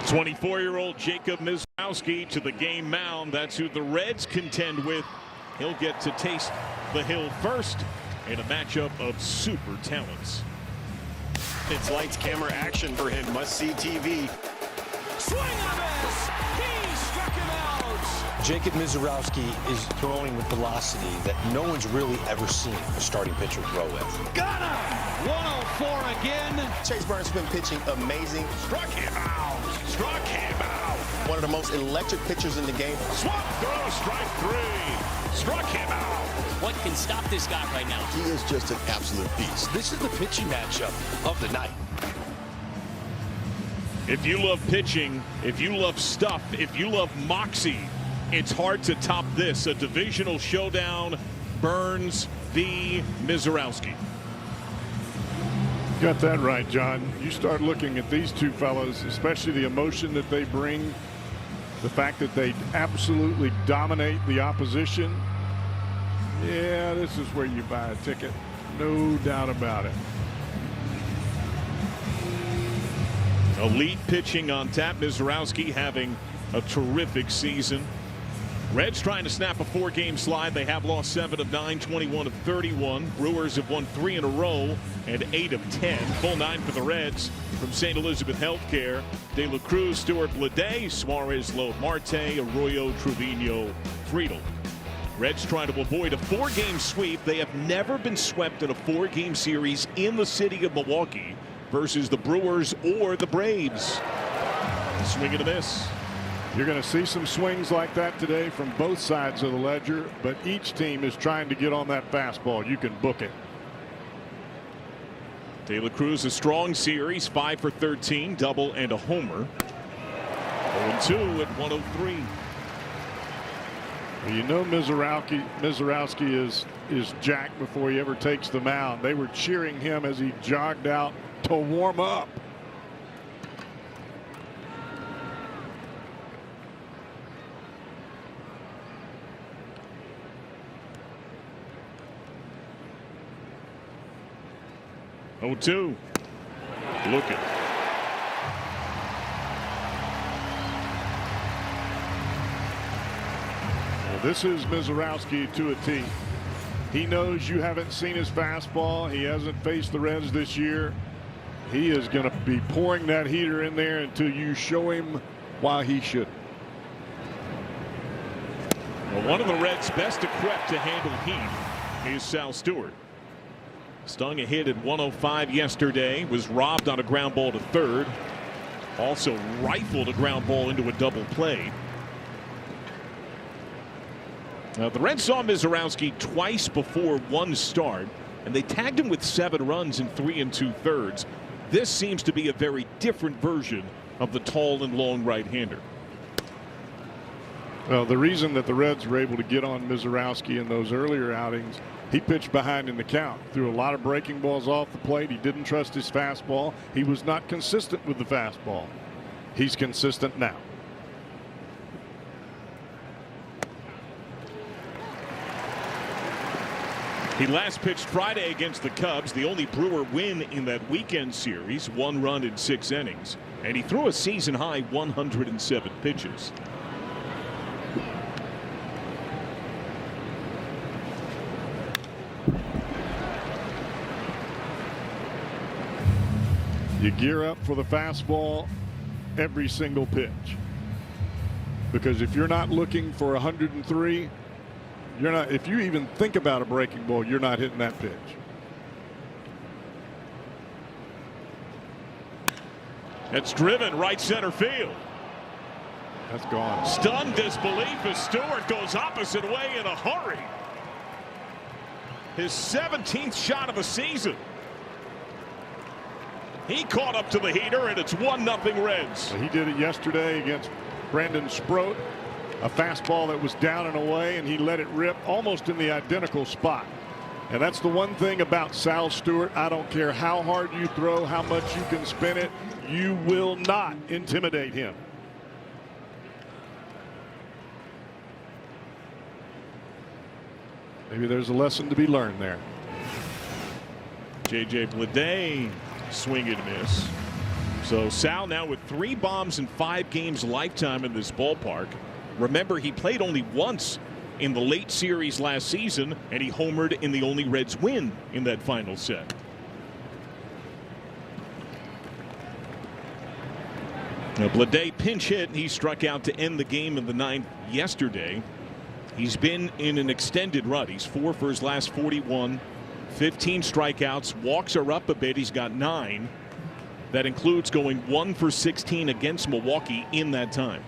24-year-old Jacob Mizrowski to the game mound. That's who the Reds contend with. He'll get to taste the hill first in a matchup of super talents. It's lights, camera, action for him. Must-see TV. Swing on this! He struck him out! Jacob Mizrowski is throwing with velocity that no one's really ever seen a starting pitcher throw with. Got him! 104 again. Chase Burns has been pitching amazing. Struck him out! Struck him out! One of the most electric pitchers in the game. Swap throw, strike three. Struck him out. What can stop this guy right now? He is just an absolute beast. This is the pitching matchup of the night. If you love pitching, if you love stuff, if you love moxie, it's hard to top this. A divisional showdown, Burns v. Mizrowski. Got that right, John. You start looking at these two fellas, especially the emotion that they bring, the fact that they absolutely dominate the opposition. Yeah, this is where you buy a ticket. No doubt about it. Elite pitching on tap. Mizrowski having a terrific season. Reds trying to snap a 4-game slide. They have lost 7 of 9, 21 of 31. Brewers have won 3 in a row and 8 of 10. Full 9 for the Reds from St. Elizabeth Healthcare. De La Cruz, Stewart, Blade, Suarez, Lowe, Marte, Arroyo, Trevino, Friedel. Reds trying to avoid a 4-game sweep. They have never been swept in a 4-game series in the city of Milwaukee versus the Brewers or the Braves. Swing and a miss. You're going to see some swings like that today from both sides of the ledger, but each team is trying to get on that fastball. You can book it. De La Cruz, a strong series, 5 for 13, double and a homer. 0-2 at 103. Well, you know Mizrowski is jacked before he ever takes the mound. They were cheering him as he jogged out to warm up. Oh, 2. Looking. Well, this is Mizrowski to a T. He knows you haven't seen his fastball. He hasn't faced the Reds this year. He is going to be pouring that heater in there until you show him why he shouldn't. Well, one of the Reds' best equipped to handle heat is Sal Stewart. Stung a hit at 105 yesterday, was robbed on a ground ball to third. Also rifled a ground ball into a double play. Now, the Reds saw Mizrowski twice before one start, and they tagged him with 7 runs in 3 2/3. This seems to be a very different version of the tall and long right-hander. Well, the reason that the Reds were able to get on Mizrowski in those earlier outings, he pitched behind in the count, threw a lot of breaking balls off the plate. He didn't trust his fastball. He was not consistent with the fastball. He's consistent now. He last pitched Friday against the Cubs, the only Brewer win in that weekend series, 1 run in 6 innings, and he threw a season high 107 pitches. You gear up for the fastball every single pitch, because if you're not looking for 103, you're not. If you even think about a breaking ball, you're not hitting that pitch. It's driven right center field. That's gone. Stunned disbelief as Stewart goes opposite way in a hurry. His 17th shot of the season. He caught up to the heater, and it's 1-0 Reds. He did it yesterday against Brandon Sproat, a fastball that was down and away, and he let it rip almost in the identical spot. And that's the one thing about Sal Stewart. I don't care how hard you throw, how much you can spin it, you will not intimidate him. Maybe there's a lesson to be learned there. J.J. Bleday, swing and miss. So Sal now with 3 bombs in 5 games lifetime in this ballpark. Remember, he played only once in the late series last season, and he homered in the only Reds win in that final set. Now Bleday pinch hit. He struck out to end the game in the 9th yesterday. He's been in an extended run. He's 4 for his last 41, 15 strikeouts. Walks are up a bit. He's got 9. That includes going 1 for 16 against Milwaukee in that time.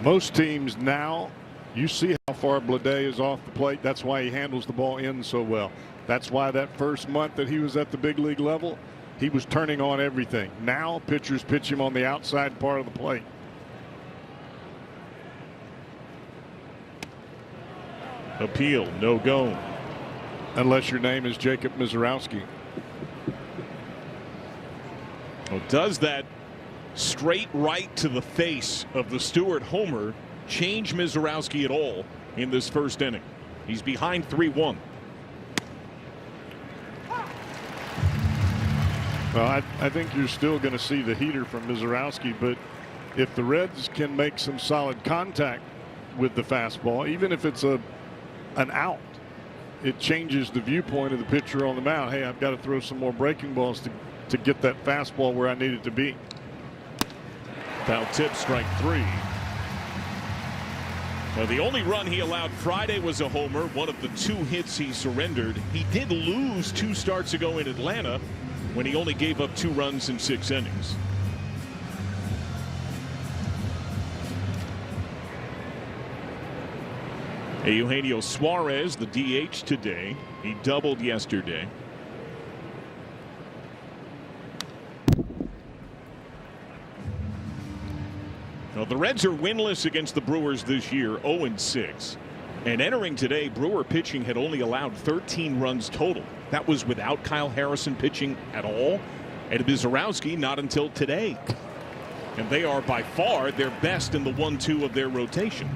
Most teams now, you see how far Bleday is off the plate. That's why he handles the ball in so well. That's why that first month that he was at the big league level, he was turning on everything. Now pitchers pitch him on the outside part of the plate. Appeal, no go. Unless your name is Jacob Mizorowski. Well, does that straight right to the face of the Stewart homer change Mizorowski at all in this first inning? He's behind 3-1. Well, I think you're still going to see the heater from Mizorowski, but if the Reds can make some solid contact with the fastball, even if it's an out, it changes the viewpoint of the pitcher on the mound. Hey, I've got to throw some more breaking balls to get that fastball where I need it to be. Foul tip, strike 3. Well, the only run he allowed Friday was a homer, one of the 2 hits he surrendered. He did lose 2 starts ago in Atlanta when he only gave up 2 runs in 6 innings. Eugenio Suarez, the DH today. He doubled yesterday. Now, the Reds are winless against the Brewers this year, 0-6. And entering today, Brewer pitching had only allowed 13 runs total. That was without Kyle Harrison pitching at all, and Mizorowski not until today. And they are by far their best in the 1-2 of their rotation.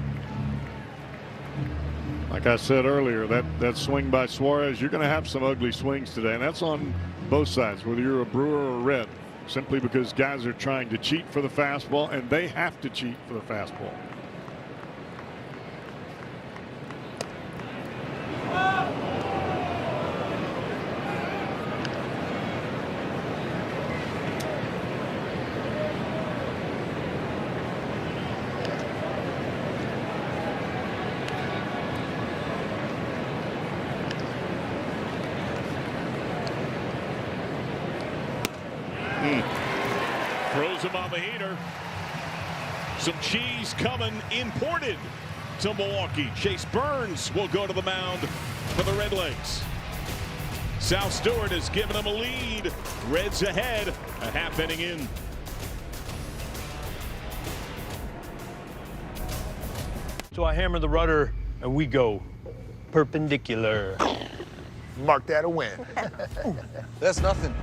Like I said earlier, that swing by Suarez, you're going to have some ugly swings today, and that's on both sides, whether you're a Brewer or a Red, simply because guys are trying to cheat for the fastball, and they have to cheat for the fastball. Throws him on the heater. Some cheese coming imported to Milwaukee. Chase Burns will go to the mound for the Redlegs. Sal Stewart has given them a lead. Reds ahead, a half inning in. So I hammer the rudder and we go perpendicular. Mark that a win. That's nothing.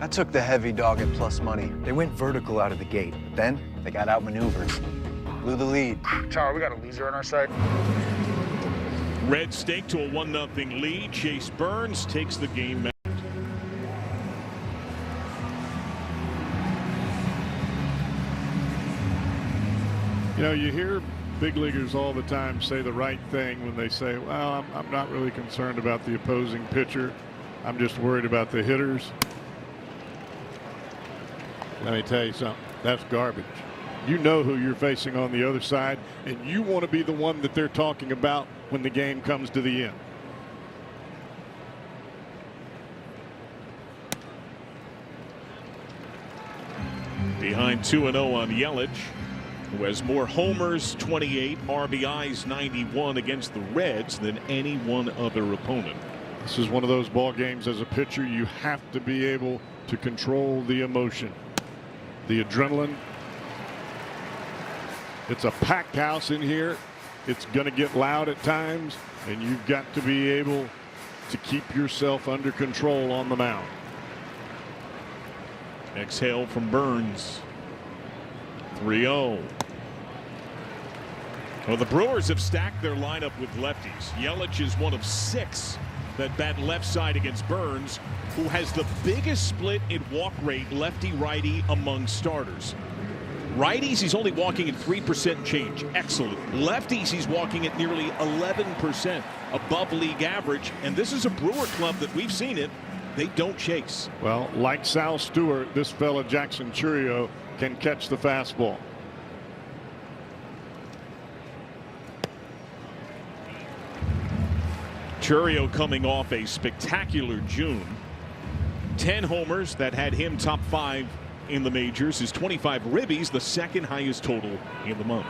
I took the heavy dog at plus money. They went vertical out of the gate. Then they got outmaneuvered. Blew the lead. Tyler, we got a loser on our side. Reds stake to a 1-0 lead. Chase Burns takes the game back. You know, you hear big leaguers all the time say the right thing when they say, well, I'm not really concerned about the opposing pitcher. I'm just worried about the hitters. Let me tell you something. That's garbage. You know who you're facing on the other side, and you want to be the one that they're talking about when the game comes to the end. Behind 2-0 on Yelich, who has more homers, 28, RBIs, 91 against the Reds than any one other opponent. This is one of those ball games as a pitcher you have to be able to control the emotion, the adrenaline. It's a packed house in here. It's going to get loud at times, and you've got to be able to keep yourself under control on the mound. Exhale from Burns. 3-0. Well, the Brewers have stacked their lineup with lefties. Yelich is one of 6 that bat left side against Burns, who has the biggest split in walk rate lefty-righty among starters. Righties, he's only walking at 3% change. Excellent. Lefties, he's walking at nearly 11%, above league average. And this is a Brewer club that we've seen it. They don't chase. Well, like Sal Stewart, this fella Jackson Chourio can catch the fastball. Chourio coming off a spectacular June. 10 homers that had him top 5 in the majors. His 25 ribbies, the second highest total in the month.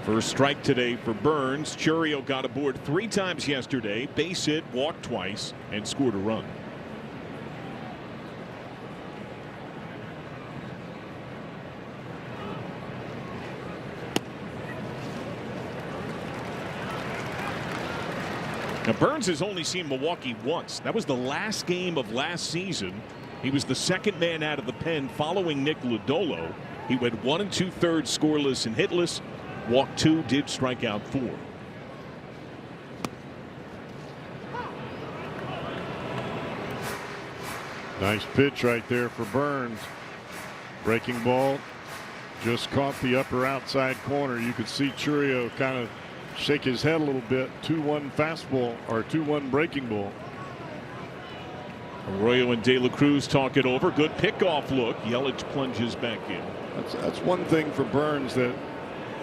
First strike today for Burns. Chourio got aboard 3 times yesterday, base hit, walked twice, and scored a run. Now, Burns has only seen Milwaukee once. That was the last game of last season. He was the second man out of the pen following Nick Lodolo. He went 1 2/3 scoreless and hitless. Walked 2, did strike out 4. Nice pitch right there for Burns. Breaking ball just caught the upper outside corner. You could see Chourio kind of shake his head a little bit. 2-1 fastball or 2-1 breaking ball. Arroyo and De La Cruz talk it over. Good pickoff look. Yelich plunges back in. That's one thing for Burns that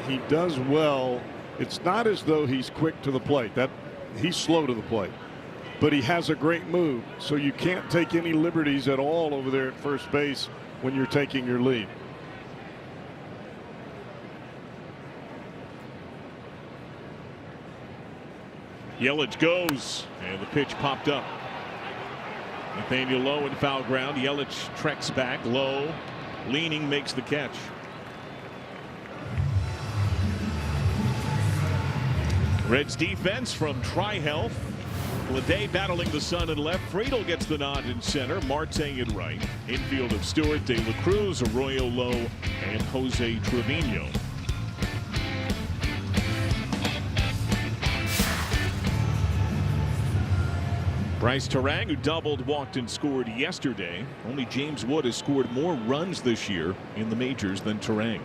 he does well. It's not as though he's quick to the plate. That he's slow to the plate, but he has a great move. So you can't take any liberties at all over there at first base when you're taking your lead. Yelich goes, and the pitch popped up. Nathaniel Lowe in foul ground. Yelich treks back. Lowe leaning, makes the catch. Reds defense from Tri-Health. Lede battling the sun in left. Friedel gets the nod in center. Marte in right. Infield of Stewart, De La Cruz, Arroyo, Lowe, and Jose Trevino. Bryce Terang, who doubled, walked, and scored yesterday. Only James Wood has scored more runs this year in the majors than Terang.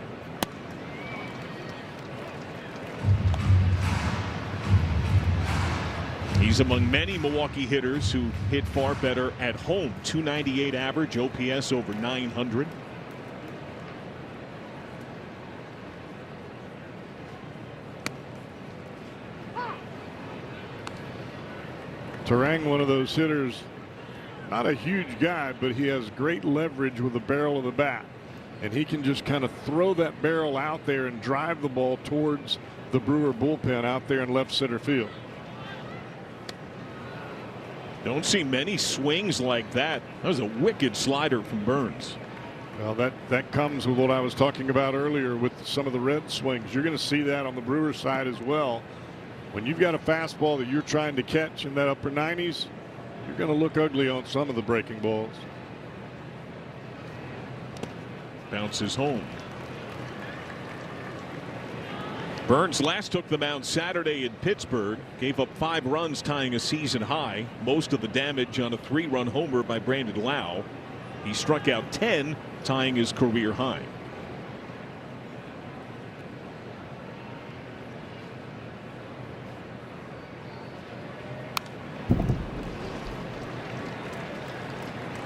He's among many Milwaukee hitters who hit far better at home. .298 average, OPS over 900. Terang, one of those hitters, not a huge guy, but he has great leverage with the barrel of the bat, and he can just kind of throw that barrel out there and drive the ball towards the Brewer bullpen out there in left center field. Don't see many swings like that. That was a wicked slider from Burns. Well, that comes with what I was talking about earlier with some of the red swings. You're going to see that on the Brewers side as well. When you've got a fastball that you're trying to catch in that upper 90s, you're going to look ugly on some of the breaking balls. Bounces home. Burns last took the mound Saturday in Pittsburgh, gave up 5 runs, tying a season high. Most of the damage on a 3-run homer by Brandon Lau. He struck out 10, tying his career high.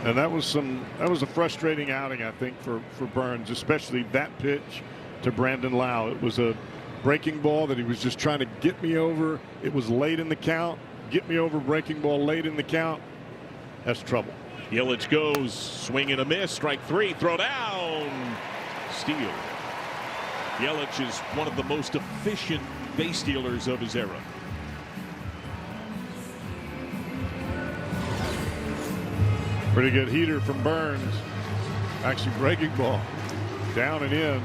And that was a frustrating outing, I think, for Burns, especially that pitch to Brandon Lau. It was a breaking ball that he was just trying to get me over. It was late in the count. Get me over, breaking ball late in the count. That's trouble. Yelich goes, swing and a miss, strike 3, throw down, steal. Yelich is one of the most efficient base stealers of his era. Pretty good heater from Burns. Actually, breaking ball down and in.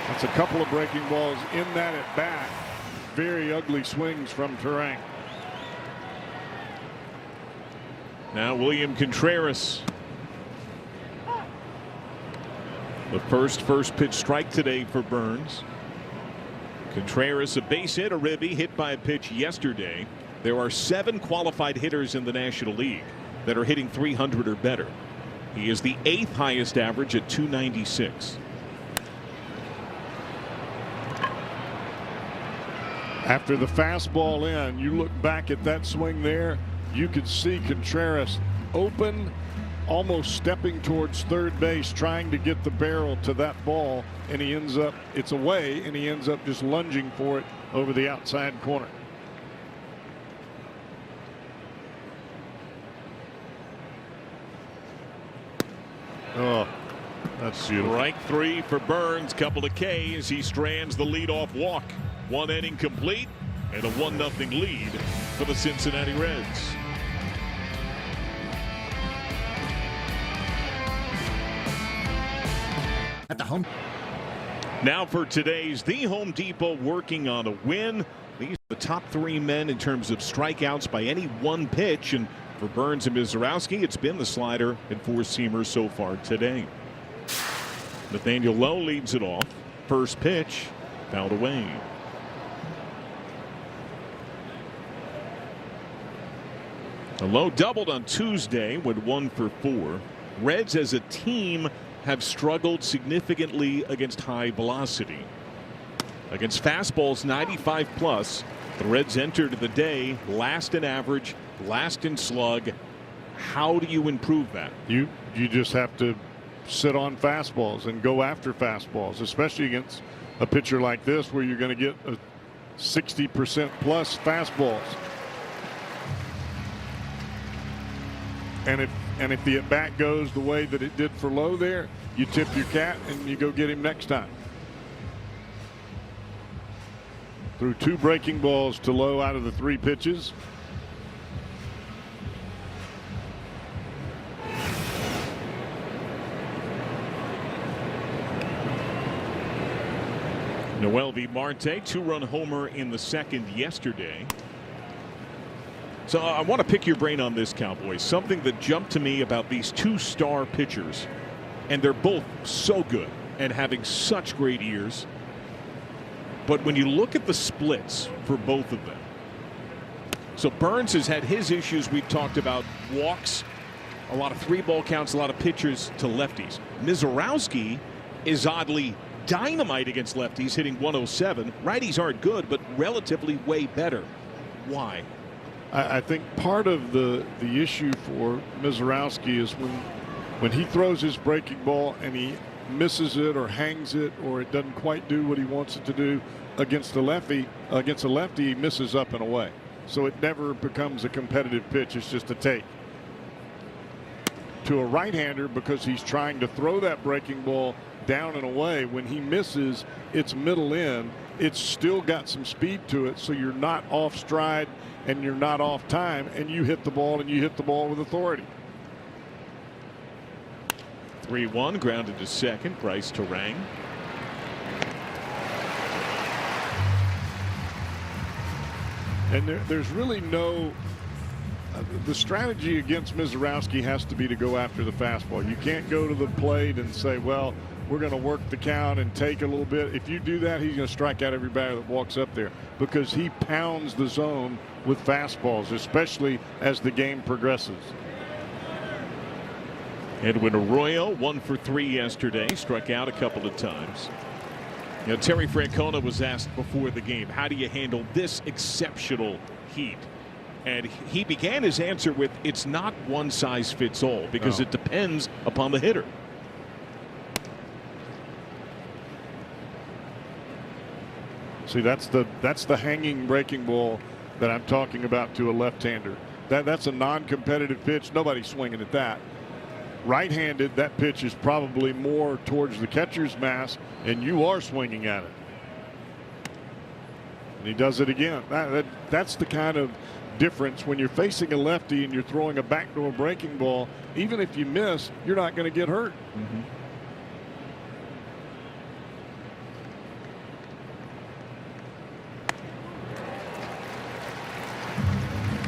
That's a couple of breaking balls in that at bat. Very ugly swings from Terang. Now William Contreras. The first pitch strike today for Burns. Contreras, a base hit, a ribby, hit by a pitch yesterday. There are 7 qualified hitters in the National League that are hitting 300 or better. He is the 8th highest average at 296. After the fastball in, you look back at that swing there, you could see Contreras open, almost stepping towards third base, trying to get the barrel to that ball, and he ends up, it's away, and he ends up just lunging for it over the outside corner. Oh, that's beautiful. Strike 3 for Burns. Couple of Ks. He strands the leadoff walk. 1 inning complete and a 1-0 lead for the Cincinnati Reds. At the home. Now for today's The Home Depot working on a win. These are the top 3 men in terms of strikeouts by any one pitch, and for Burns and Mizorowski, it's been the slider and 4-seamer so far today. Nathaniel Lowe leads it off. First pitch fouled away. Lowe doubled on Tuesday, went 1 for 4. Reds as a team have struggled significantly against high velocity. Against fastballs 95 plus, the Reds entered the day last in average, last in slug. How do you improve that? You just have to sit on fastballs and go after fastballs, especially against a pitcher like this where you're going to get a 60% plus fastballs. And if the at bat goes the way that it did for Lowe there, you tip your cap and you go get him next time. Threw 2 breaking balls to Lowe out of the 3 pitches. Noelvi Marte, 2-run homer in the second yesterday. So I want to pick your brain on this, Cowboys. Something that jumped to me about these 2 star pitchers, and they're both so good and having such great years. But when you look at the splits for both of them, so Burns has had his issues. We've talked about walks, a lot of 3-ball counts, a lot of pitches to lefties. Mizorowski is oddly dynamite against lefties, hitting 107. Righties aren't good, but relatively way better. Why? I think part of the issue for Mizorowski is when he throws his breaking ball and he misses it or hangs it or it doesn't quite do what he wants it to do against a lefty, he misses up and away. So it never becomes a competitive pitch. It's just a take. To a right-hander, because he's trying to throw that breaking ball down and away, when he misses, it's middle in. It's still got some speed to it, so you're not off stride and you're not off time, and you hit the ball, and you hit the ball with authority. 3-1, grounded to second. Bryce Terang. And there's really no the strategy against Mizorowski has to be to go after the fastball. You can't go to the plate and say, well, we're going to work the count and take a little bit. If you do that, he's going to strike out every batter that walks up there, because he pounds the zone with fastballs, especially as the game progresses. Edwin Arroyo 1 for 3 yesterday, struck out a couple of times. You know, Terry Francona was asked before the game, how do you handle this exceptional heat? And he began his answer with, it's not one size fits all, because it depends upon the hitter. See, that's the hanging breaking ball that I'm talking about to a left-hander. That's a non-competitive pitch. Nobody's swinging at that. Right-handed, that pitch is probably more towards the catcher's mass, and you are swinging at it. And he does it again. That's the kind of difference when you're facing a lefty and you're throwing a backdoor breaking ball. Even if you miss, you're not going to get hurt.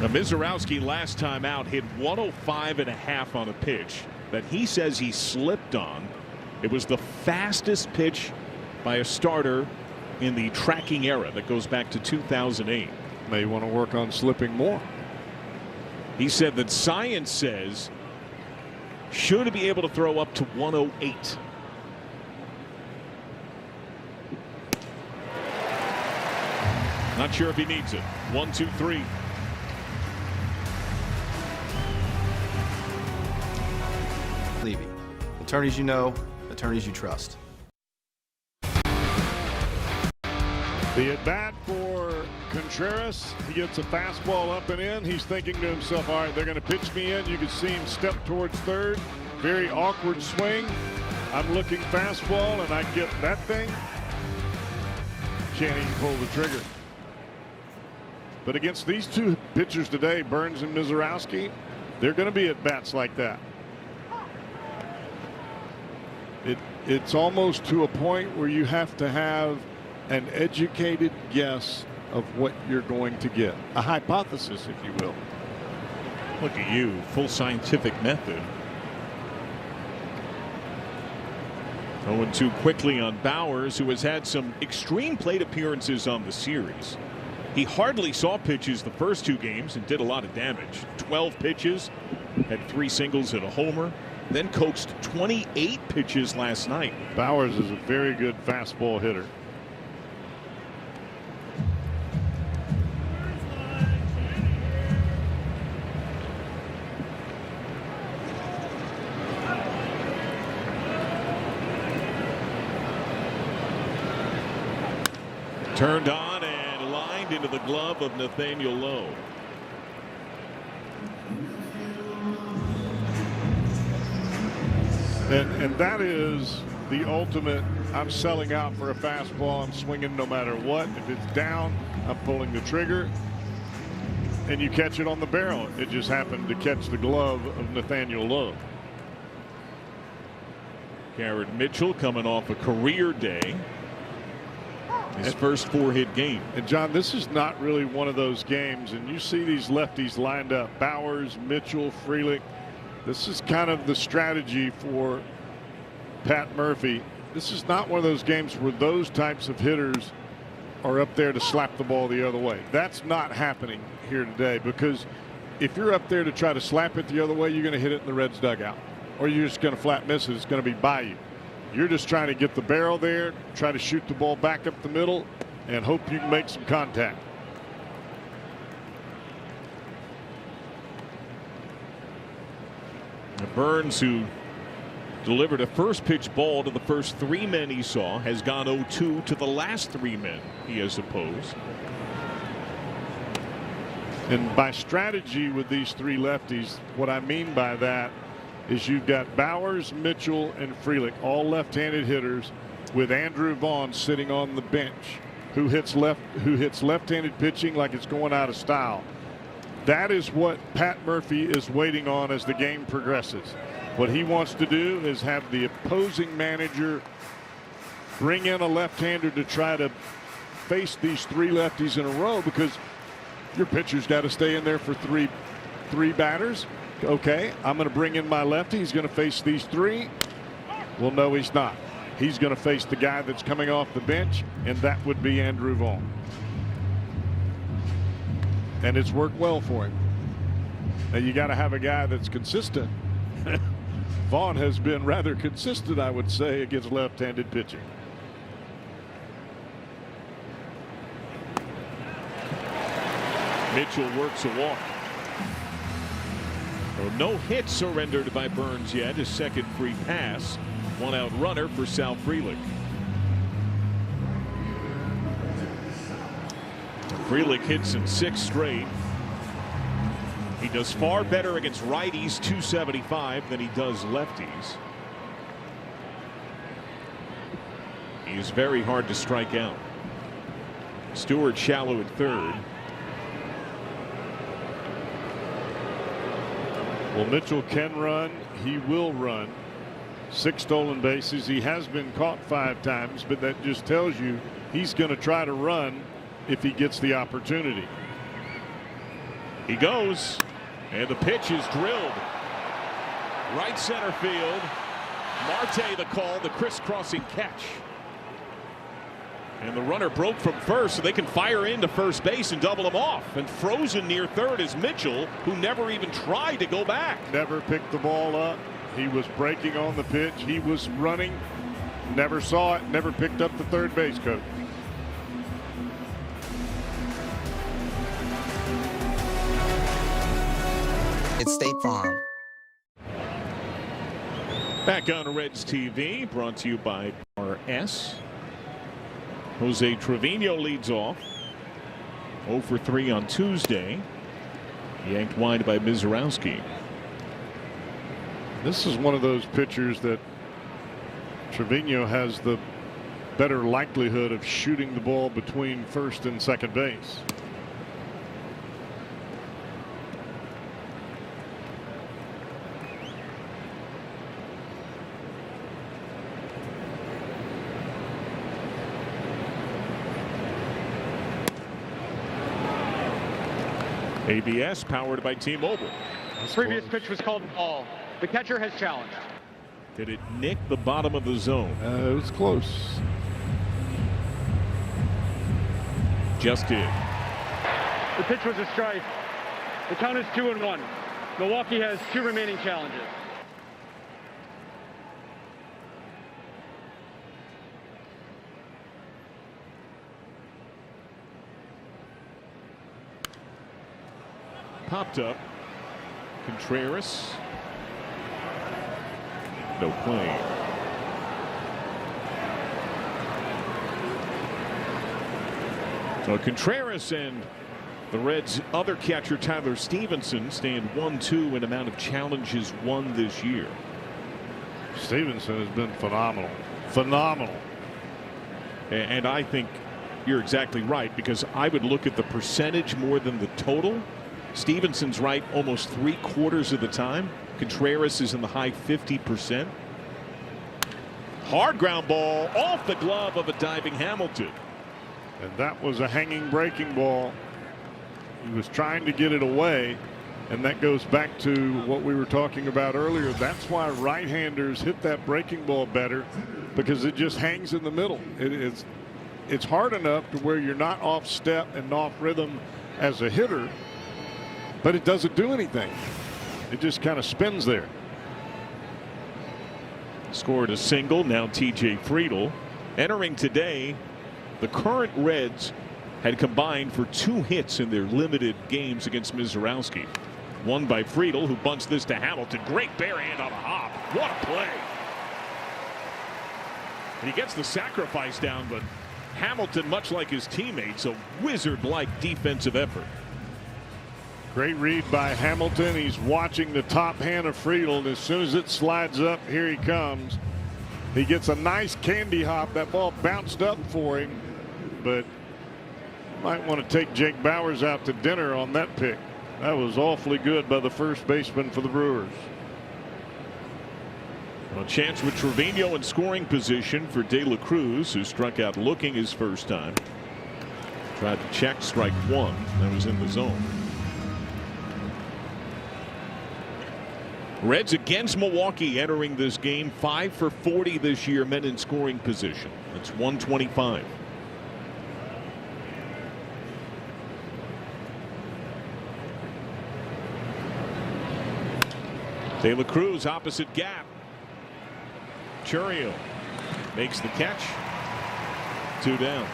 Now, Mizorowski last time out hit 105.5 on a pitch that he says he slipped on. It was the fastest pitch by a starter in the tracking era that goes back to 2008. May want to work on slipping more. He said that science says should be able to throw up to 108. Not sure if he needs it. 1, 2, 3. Levy. Attorneys you know, attorneys you trust. The at bat for Contreras. He gets a fastball up and in. He's thinking to himself, all right, they're going to pitch me in. You can see him step towards third. Very awkward swing. I'm looking fastball and I get that thing. Can't even pull the trigger. But against these two pitchers today, Burns and Mizorowski, they're going to be at bats like that. It's almost to a point where you have to have an educated guess of what you're going to get. A hypothesis, if you will. Look at you, full scientific method. 0-2 quickly on Bowers, who has had some extreme plate appearances on the series. He hardly saw pitches the first 2 games and did a lot of damage. 12 pitches, had 3 singles and a homer, then coaxed 28 pitches last night. Bowers is a very good fastball hitter. Turned on and lined into the glove of Nathaniel Lowe. And that is the ultimate. I'm selling out for a fastball. I'm swinging no matter what. If it's down, I'm pulling the trigger. And you catch it on the barrel. It just happened to catch the glove of Nathaniel Lowe. Garrett Mitchell coming off a career day. His first 4-hit game. And John, this is not really one of those games, and you see these lefties lined up, Bowers, Mitchell, Frelick. This is kind of the strategy for Pat Murphy. This is not one of those games where those types of hitters are up there to slap the ball the other way. That's not happening here today, because if you're up there to try to slap it the other way, you're going to hit it in the Reds dugout, or you're just going to flat miss it. It's going to be by you. You're just trying to get the barrel there, try to shoot the ball back up the middle, and hope you can make some contact. Burns, who delivered a first pitch ball to the first 3 men he saw, has gone 0-2 to the last 3 men he has opposed. And by strategy with these 3 lefties, what I mean by that is you've got Bowers, Mitchell, and Frelick, all left-handed hitters, with Andrew Vaughn sitting on the bench, who hits left-handed pitching like it's going out of style. That is what Pat Murphy is waiting on as the game progresses. What he wants to do is have the opposing manager bring in a left-hander to try to face these 3 lefties in a row, because your pitcher's got to stay in there for three batters. Okay, I'm going to bring in my lefty. He's going to face these 3. Well, no, he's not. He's going to face the guy that's coming off the bench, and that would be Andrew Vaughn. And it's worked well for him. Now, you got to have a guy that's consistent. Vaughn has been rather consistent, I would say, against left-handed pitching. Mitchell works a walk. Well, no hits surrendered by Burns yet. His second free pass. 1-out runner for Sal Frelick. Frelick hits in 6 straight. He does far better against righties, 275, than he does lefties. He's very hard to strike out. Stewart shallow at third. Well, Mitchell can run. He will run. 6 stolen bases. He has been caught 5 times, but that just tells you he's going to try to run if he gets the opportunity. He goes, and the pitch is drilled. Right center field. Marte the call, the crisscrossing catch. And the runner broke from first, so they can fire into first base and double him off. And frozen near third is Mitchell, who never even tried to go back. Never picked the ball up. He was breaking on the pitch. He was running. Never saw it. Never picked up the third base coach. It's State Farm. Back on Reds TV, brought to you by RS. Jose Trevino leads off. 0 for 3 on Tuesday. Yanked wide by Mizorowski. This is one of those pitchers that Trevino has the better likelihood of shooting the ball between first and second base. ABS powered by T-Mobile. Previous pitch was called ball. The catcher has challenged. Did it nick the bottom of the zone? It was close. Just did. The pitch was a strike. The count is 2-1. Milwaukee has 2 remaining challenges. Popped up. Contreras. No play. So Contreras and the Reds' other catcher Tyler Stevenson stand 1-2 in amount of challenges won this year. Stevenson has been phenomenal. Phenomenal. And I think you're exactly right, because I would look at the percentage more than the total. Stevenson's right almost 3/4 of the time. Contreras is in the high 50%. Hard ground ball off the glove of a diving Hamilton. And that was a hanging breaking ball. He was trying to get it away. And that goes back to what we were talking about earlier. That's why right-handers hit that breaking ball better, because it just hangs in the middle. It's hard enough to where you're not off step and off rhythm as a hitter, but it doesn't do anything. It just kind of spins there. Scored a single. Now TJ Friedl. Entering today, the current Reds had combined for 2 hits in their limited games against Mizorowski. One by Friedl, who bunts this to Hamilton. Great bare hand on a hop. What a play. And he gets the sacrifice down, but Hamilton, much like his teammates, a wizard-like defensive effort. Great read by Hamilton. He's watching the top hand of Friedl, and as soon as it slides up, here he comes. He gets a nice candy hop. That ball bounced up for him, but might want to take Jake Bauers out to dinner on that pick. That was awfully good by the first baseman for the Brewers. A chance with Trevino in scoring position for De La Cruz, who struck out looking his first time. Tried to check strike 1. That was in the zone. Reds against Milwaukee entering this game. 5 for 40 this year, men in scoring position. That's 125. De La Cruz opposite gap. Churio makes the catch. 2 down.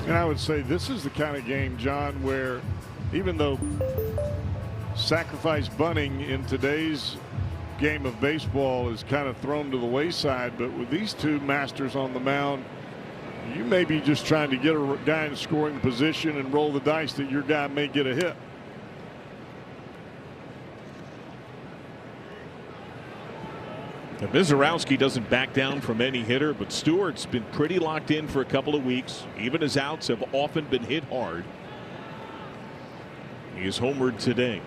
And I would say this is the kind of game, John, where even though sacrifice bunting in today's game of baseball is kind of thrown to the wayside, but with these two masters on the mound, you may be just trying to get a guy in scoring position and roll the dice that your guy may get a hit. Now, Mizorowski doesn't back down from any hitter, but Stewart's been pretty locked in for a couple of weeks. Even his outs have often been hit hard. He is homered today.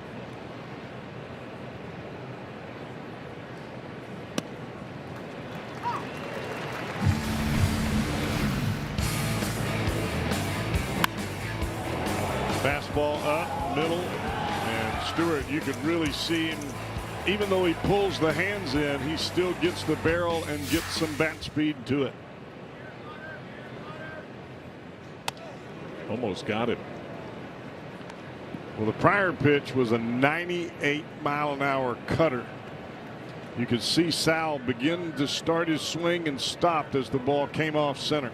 Fastball up, middle, and Stewart, you could really see him, even though he pulls the hands in, he still gets the barrel and gets some bat speed to it. Almost got it. Well, the prior pitch was a 98-mile-an-hour cutter. You could see Sal begin to start his swing and stopped as the ball came off center.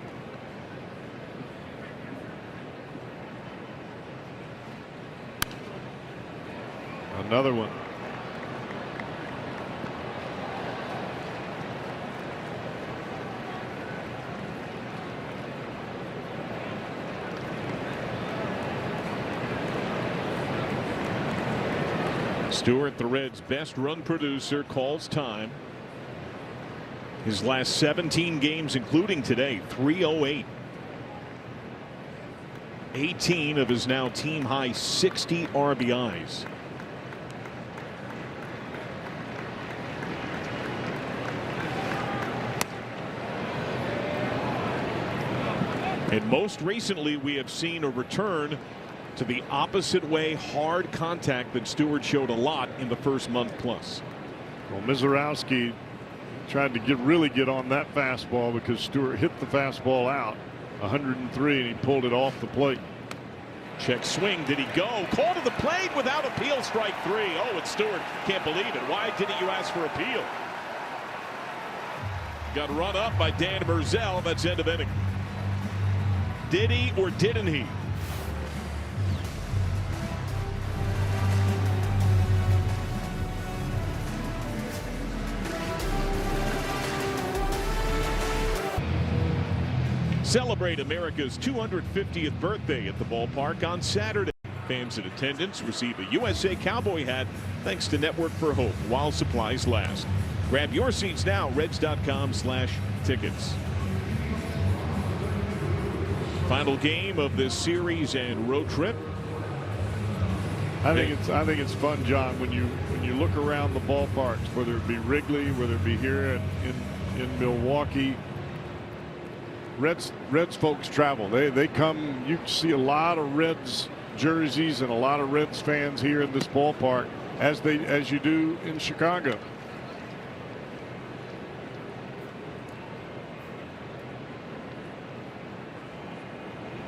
Another one. Stewart, the Reds' best run producer, calls time. His last 17 games, including today, 308. 18 of his now team-high 60 RBIs. And most recently, we have seen a return to the opposite way hard contact that Stewart showed a lot in the first month plus. Well, Mizorowski tried to really get on that fastball because Stewart hit the fastball out 103 and he pulled it off the plate. Check swing. Did he go? Call to the plate without appeal. Strike 3. Oh, it's Stewart. Can't believe it. Why didn't you ask for appeal? Got run up by Dan Burzell. That's end of inning. Did he or didn't he? Celebrate America's 250th birthday at the ballpark on Saturday. Fans in attendance receive a USA Cowboy hat thanks to Network for Hope while supplies last. Grab your seats now, Reds.com/tickets. Final game of this series and road trip. I think it's fun, John, when you look around the ballparks, whether it be Wrigley, whether it be here in Milwaukee. Reds folks travel. They come. You see a lot of Reds jerseys and a lot of Reds fans here in this ballpark, as you do in Chicago.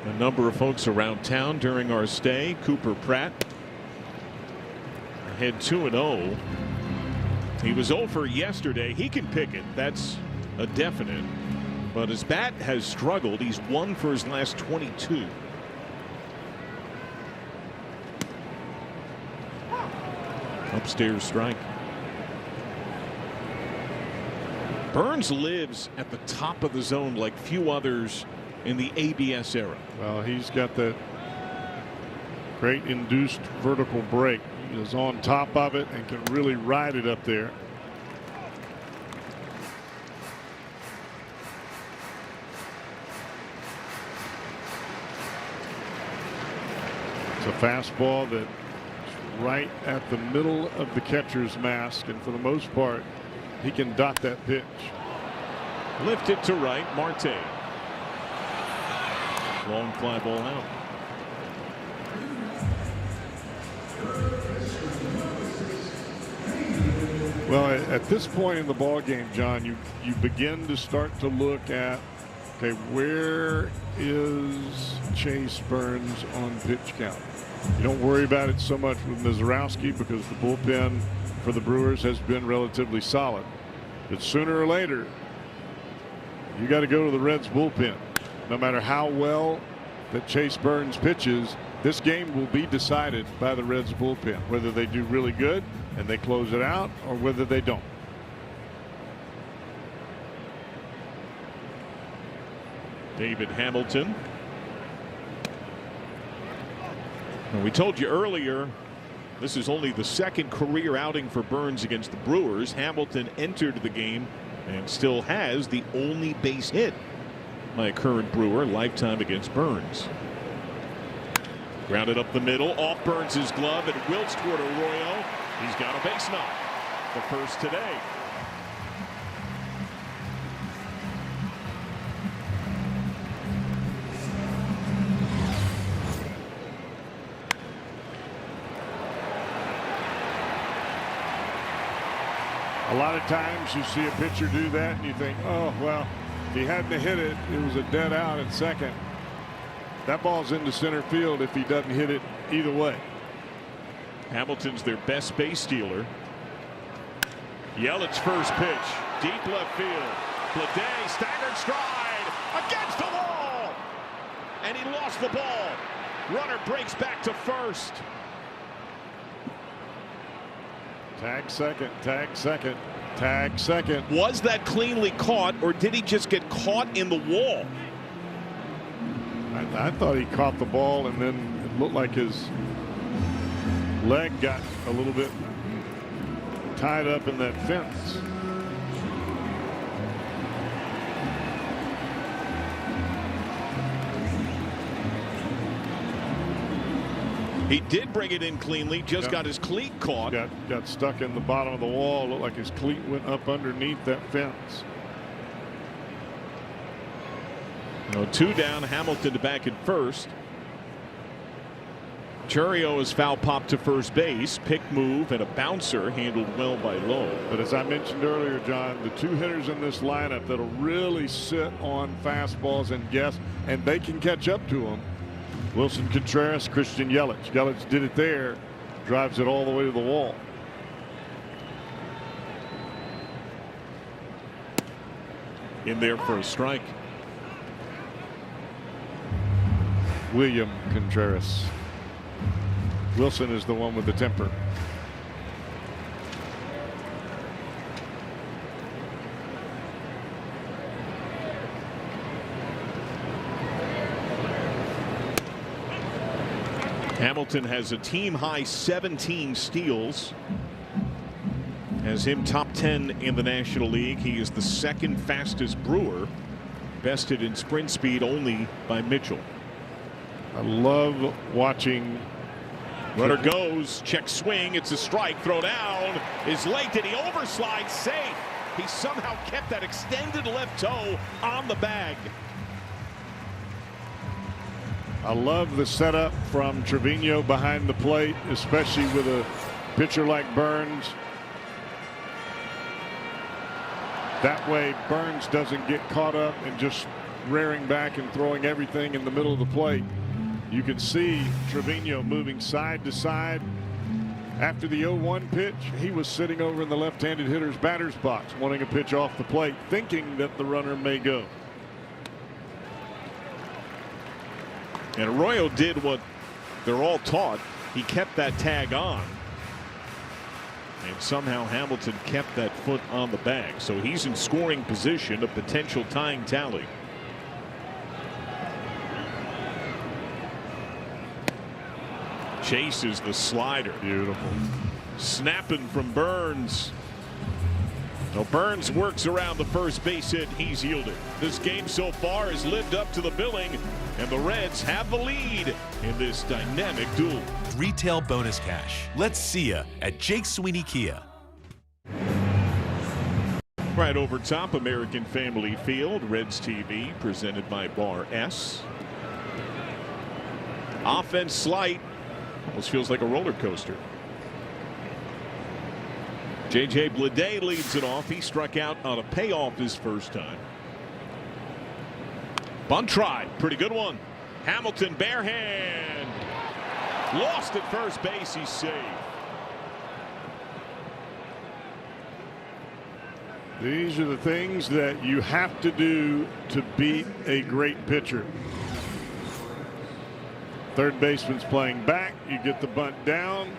A number of folks around town during our stay. Cooper Pratt ahead 2-0. He was 0 for yesterday. He can pick it. That's a definite. But his bat has struggled. He's 1 for his last 22. Upstairs strike. Burns lives at the top of the zone like few others in the ABS era. Well, he's got that great induced vertical break. He is on top of it and can really ride it up there. It's a fastball that's right at the middle of the catcher's mask, and for the most part, he can dot that pitch. Lifted to right, Marte. Long fly ball out. Well, at this point in the ball game, John, you begin to start to look at, okay, where is Chase Burns on pitch count? You don't worry about it so much with Mizorowski because the bullpen for the Brewers has been relatively solid. But sooner or later, you got to go to the Reds bullpen. No matter how well that Chase Burns pitches, this game will be decided by the Reds bullpen, whether they do really good and they close it out or whether they don't. David Hamilton. And we told you earlier, this is only the second career outing for Burns against the Brewers. Hamilton entered the game and still has the only base hit by a current Brewer lifetime against Burns. Grounded up the middle, off Burns' glove, and wilts toward Arroyo. He's got a base knock. The first today. A lot of times you see a pitcher do that and you think, oh, well, if he hadn't hit it, it was a dead out at second. That ball's into center field if he doesn't hit it either way. Hamilton's their best base stealer. Yelich's first pitch, deep left field. Bleday staggered stride against the wall, and he lost the ball. Runner breaks back to first. Tag second, tag second, tag second. Was that cleanly caught, or did he just get caught in the wall? I thought he caught the ball, and then it looked like his leg got a little bit tied up in that fence. He did bring it in cleanly, just got his cleat caught. Got stuck in the bottom of the wall. Looked like his cleat went up underneath that fence. No, 2 down, Hamilton to back at first. Churio is foul popped to first base. Pick move and a bouncer handled well by Lowe. But as I mentioned earlier, John, the 2 hitters in this lineup that'll really sit on fastballs and guess, and they can catch up to them. Wilson Contreras, Christian Yelich. Yelich did it there, drives it all the way to the wall. In there for a strike. William Contreras. Wilson is the one with the temper. Hamilton has a team high 17 steals. Has him top 10 in the National League. He is the 2nd fastest Brewer, bested in sprint speed only by Mitchell. I love watching. Runner goes, check swing, it's a strike, throw down, is late, did he overslide? Safe. He somehow kept that extended left toe on the bag. I love the setup from Trevino behind the plate, especially with a pitcher like Burns. That way Burns doesn't get caught up and just rearing back and throwing everything in the middle of the plate. You can see Trevino moving side to side. After the 0-1 pitch, he was sitting over in the left-handed hitter's batter's box, wanting a pitch off the plate, thinking that the runner may go. And Arroyo did what they're all taught. He kept that tag on. And somehow Hamilton kept that foot on the bag. So he's in scoring position, a potential tying tally. Chases the slider. Beautiful. Snapping from Burns. Now Burns works around the first base hit. He's yielded. This game so far has lived up to the billing, and the Reds have the lead in this dynamic duel. Retail bonus cash. Let's see ya at Jake Sweeney Kia. Right over top, American Family Field, Reds TV, presented by Bar S. Offense slight. Almost feels like a roller coaster. J.J. Bleday leads it off. He struck out on a payoff his first time. Bunt try. Pretty good one. Hamilton bare hand. Lost at first base. He's safe. These are the things that you have to do to beat a great pitcher. Third baseman's playing back. You get the bunt down.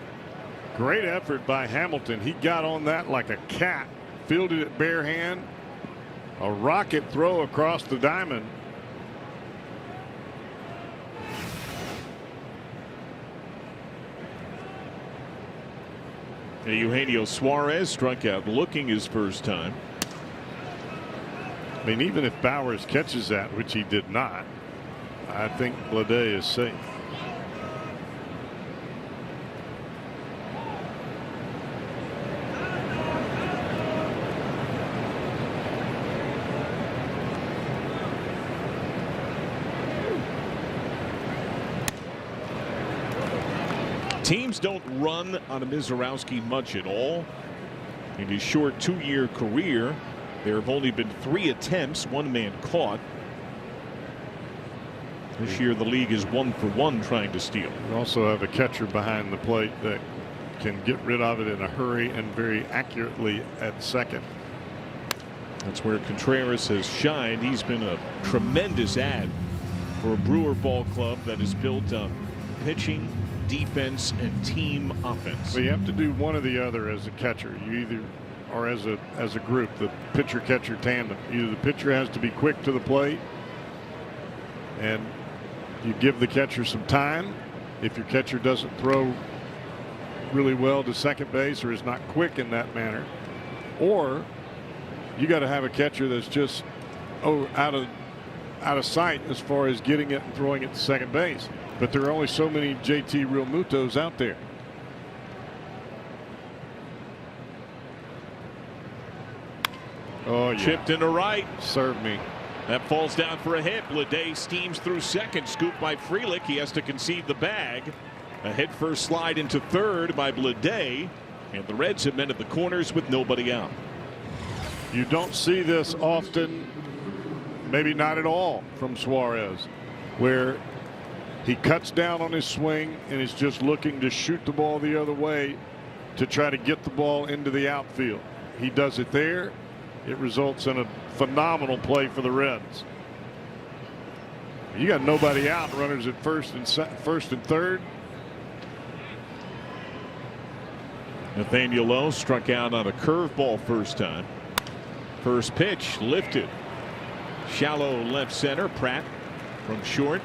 Great effort by Hamilton. He got on that like a cat. Fielded it bare hand. A rocket throw across the diamond. Eugenio Suarez struck out looking his first time. I mean, even if Bowers catches that, which he did not, I think Bleday is safe. Teams don't run on a Mizorowski much at all. In his short 2-year career, there have only been 3 attempts, 1 man caught. This year the league is 1 for 1 trying to steal. You also have a catcher behind the plate that can get rid of it in a hurry and very accurately at second. That's where Contreras has shined. He's been a tremendous add for a Brewer ball club that is built on pitching, defense, and team offense. So you have to do one or the other as a catcher. You either, or as a group, the pitcher catcher tandem. Either the pitcher has to be quick to the plate and you give the catcher some time. If your catcher doesn't throw really well to second base or is not quick in that manner, or you got to have a catcher that's just out of sight as far as getting it and throwing it to second base. But there are only so many JT Realmutos out there. Oh, yeah. Chipped into right. Serve me. That falls down for a hit. Bleday steams through second. Scooped by Frelick. He has to concede the bag. A head first slide into third by Bleday. And the Reds have men at the corners with nobody out. You don't see this often, maybe not at all, from Suarez, where he cuts down on his swing and is just looking to shoot the ball the other way to try to get the ball into the outfield. He does it there. It results in a phenomenal play for the Reds. You got nobody out, runners at first and third. Nathaniel Lowe struck out on a curveball first time. First pitch lifted. Shallow left center. Pratt from short.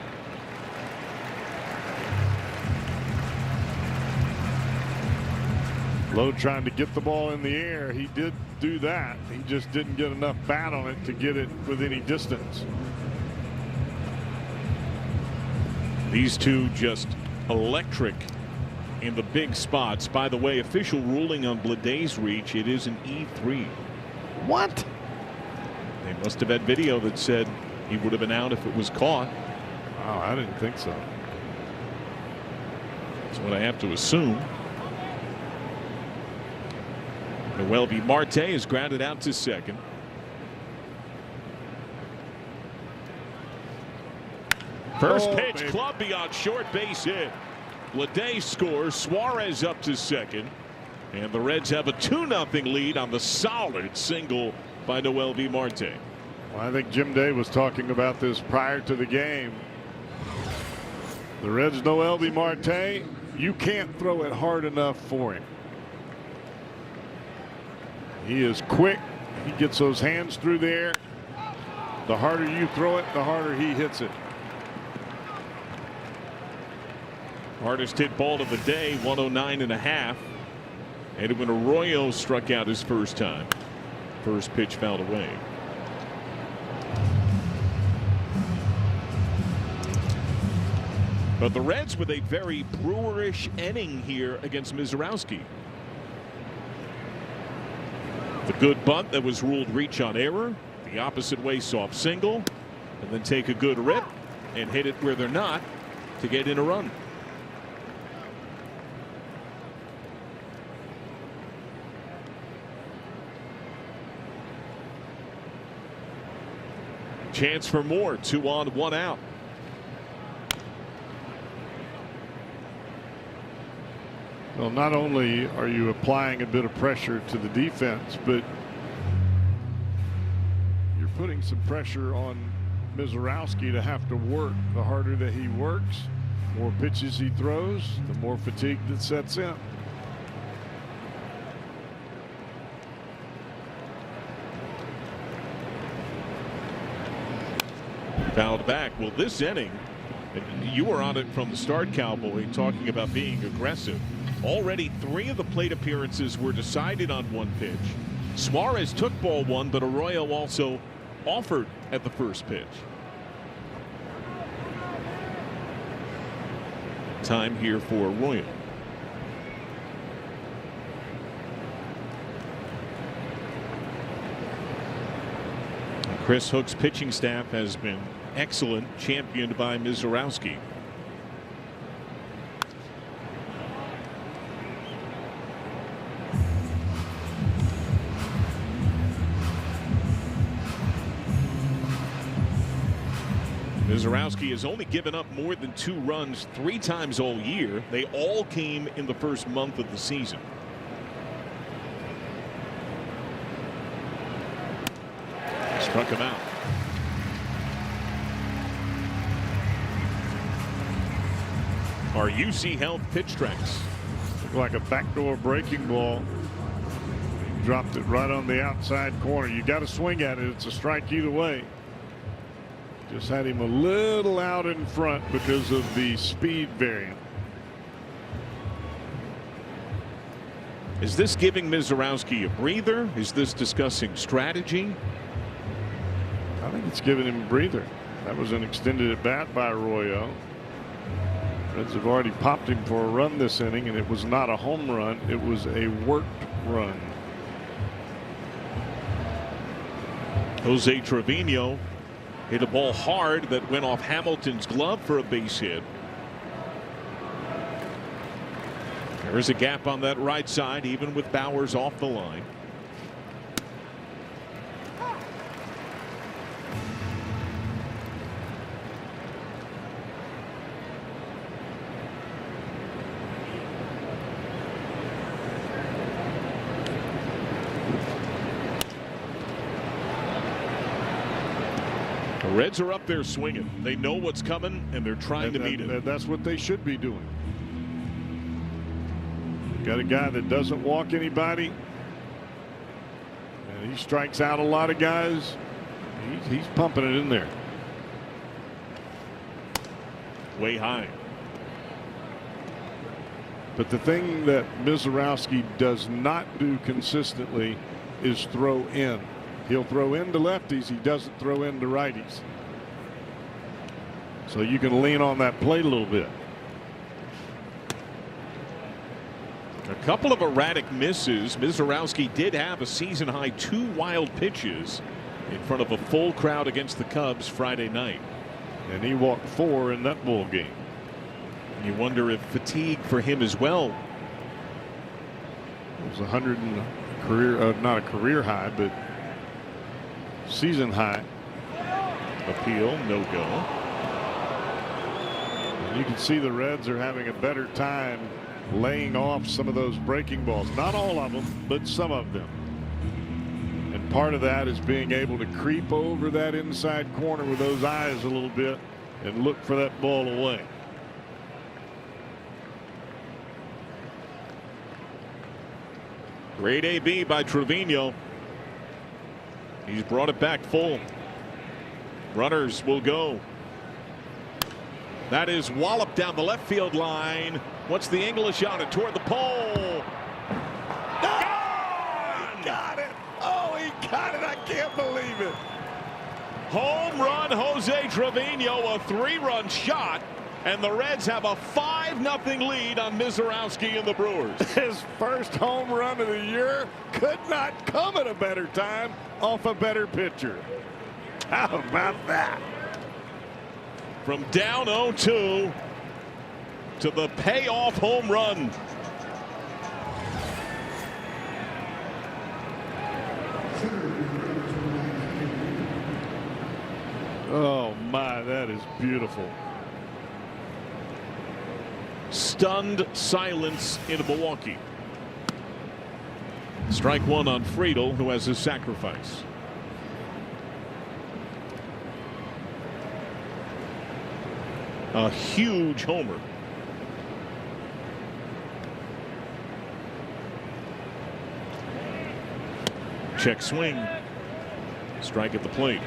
Lowe trying to get the ball in the air. He did do that. He just didn't get enough bat on it to get it with any distance. These two just electric in the big spots. By the way, official ruling on Bleday's reach, it is an E3. What? They must have had video that said he would have been out if it was caught. Oh, I didn't think so. That's what I have to assume. Noelvi Marte is grounded out to second. First pitch, baby. club beyond short, base hit. Bleday scores. Suarez up to second. And the Reds have a 2-0 lead on the solid single by Noelvi Marte. Well, I think Jim Day was talking about this prior to the game. The Reds Noelvi Marte, you can't throw it hard enough for him. He is quick. He gets those hands through there. The harder you throw it, the harder he hits it. Hardest hit ball of the day, 109.5. Edwin Arroyo struck out his first time. First pitch fouled away. But the Reds with a very Brewerish inning here against Mizorowski. The good bunt that was ruled reach on error. The opposite way soft single. And then take a good rip and hit it where they're not to get in a run. Chance for more. 2 on, 1 out. Well, not only are you applying a bit of pressure to the defense, but you're putting some pressure on Mizorowski to have to work. The harder that he works, more pitches he throws, the more fatigue that sets in. Fouled back. Well, this inning, you were on it from the start, Cowboy, talking about being aggressive. Already 3 of the plate appearances were decided on 1 pitch. Suarez took ball 1, but Arroyo also offered at the first pitch. Time here for Arroyo. Chris Hook's pitching staff has been excellent, championed by Mizorowski. Mizorowski has only given up more than 2 runs 3 times all year. They all came in the first month of the season. Struck him out. Our UC Health pitch tracks. Looked like a backdoor breaking ball. Dropped it right on the outside corner. You got to swing at it. It's a strike either way. Just had him a little out in front because of the speed variant. Is this giving Mizorowski a breather? Is this discussing strategy? I think it's giving him a breather. That was an extended at bat by Arroyo. Reds have already popped him for a run this inning, and it was not a home run. It was a worked run. Jose Trevino hit a ball hard that went off Hamilton's glove for a base hit. There's a gap on that right side, even with Bowers off the line. The Reds are up there swinging. They know what's coming, and they're trying to meet it. That's what they should be doing. Got a guy that doesn't walk anybody, and he strikes out a lot of guys. He's pumping it in there. Way high. But the thing that Mizorowski does not do consistently is throw in. He'll throw into lefties. He doesn't throw into righties. So you can lean on that plate a little bit. A couple of erratic misses. Mizorowski did have a season high 2 wild pitches in front of a full crowd against the Cubs Friday night. And he walked 4 in that ball game. You wonder if fatigue for him as well. It was 100 in career, not a career high, but season high. Appeal, no go. And you can see the Reds are having a better time laying off some of those breaking balls. Not all of them, but some of them. And part of that is being able to creep over that inside corner with those eyes a little bit and look for that ball away. Great AB by Trevino. He's brought it back full. Runners will go. That is walloped down the left field line. What's the English on it toward the pole? He got it. Oh, he got it. I can't believe it. Home run, Jose Trevino, a 3-run shot, and the Reds have a 5-0 lead on Mizorowski and the Brewers. His first home run of the year could not come at a better time off a better pitcher. How about that? From down 0-2 to the payoff home run. Oh my, that is beautiful. Stunned silence in Milwaukee. Strike 1 on Friedel, who has his sacrifice. A huge homer. Check swing. Strike at the plate.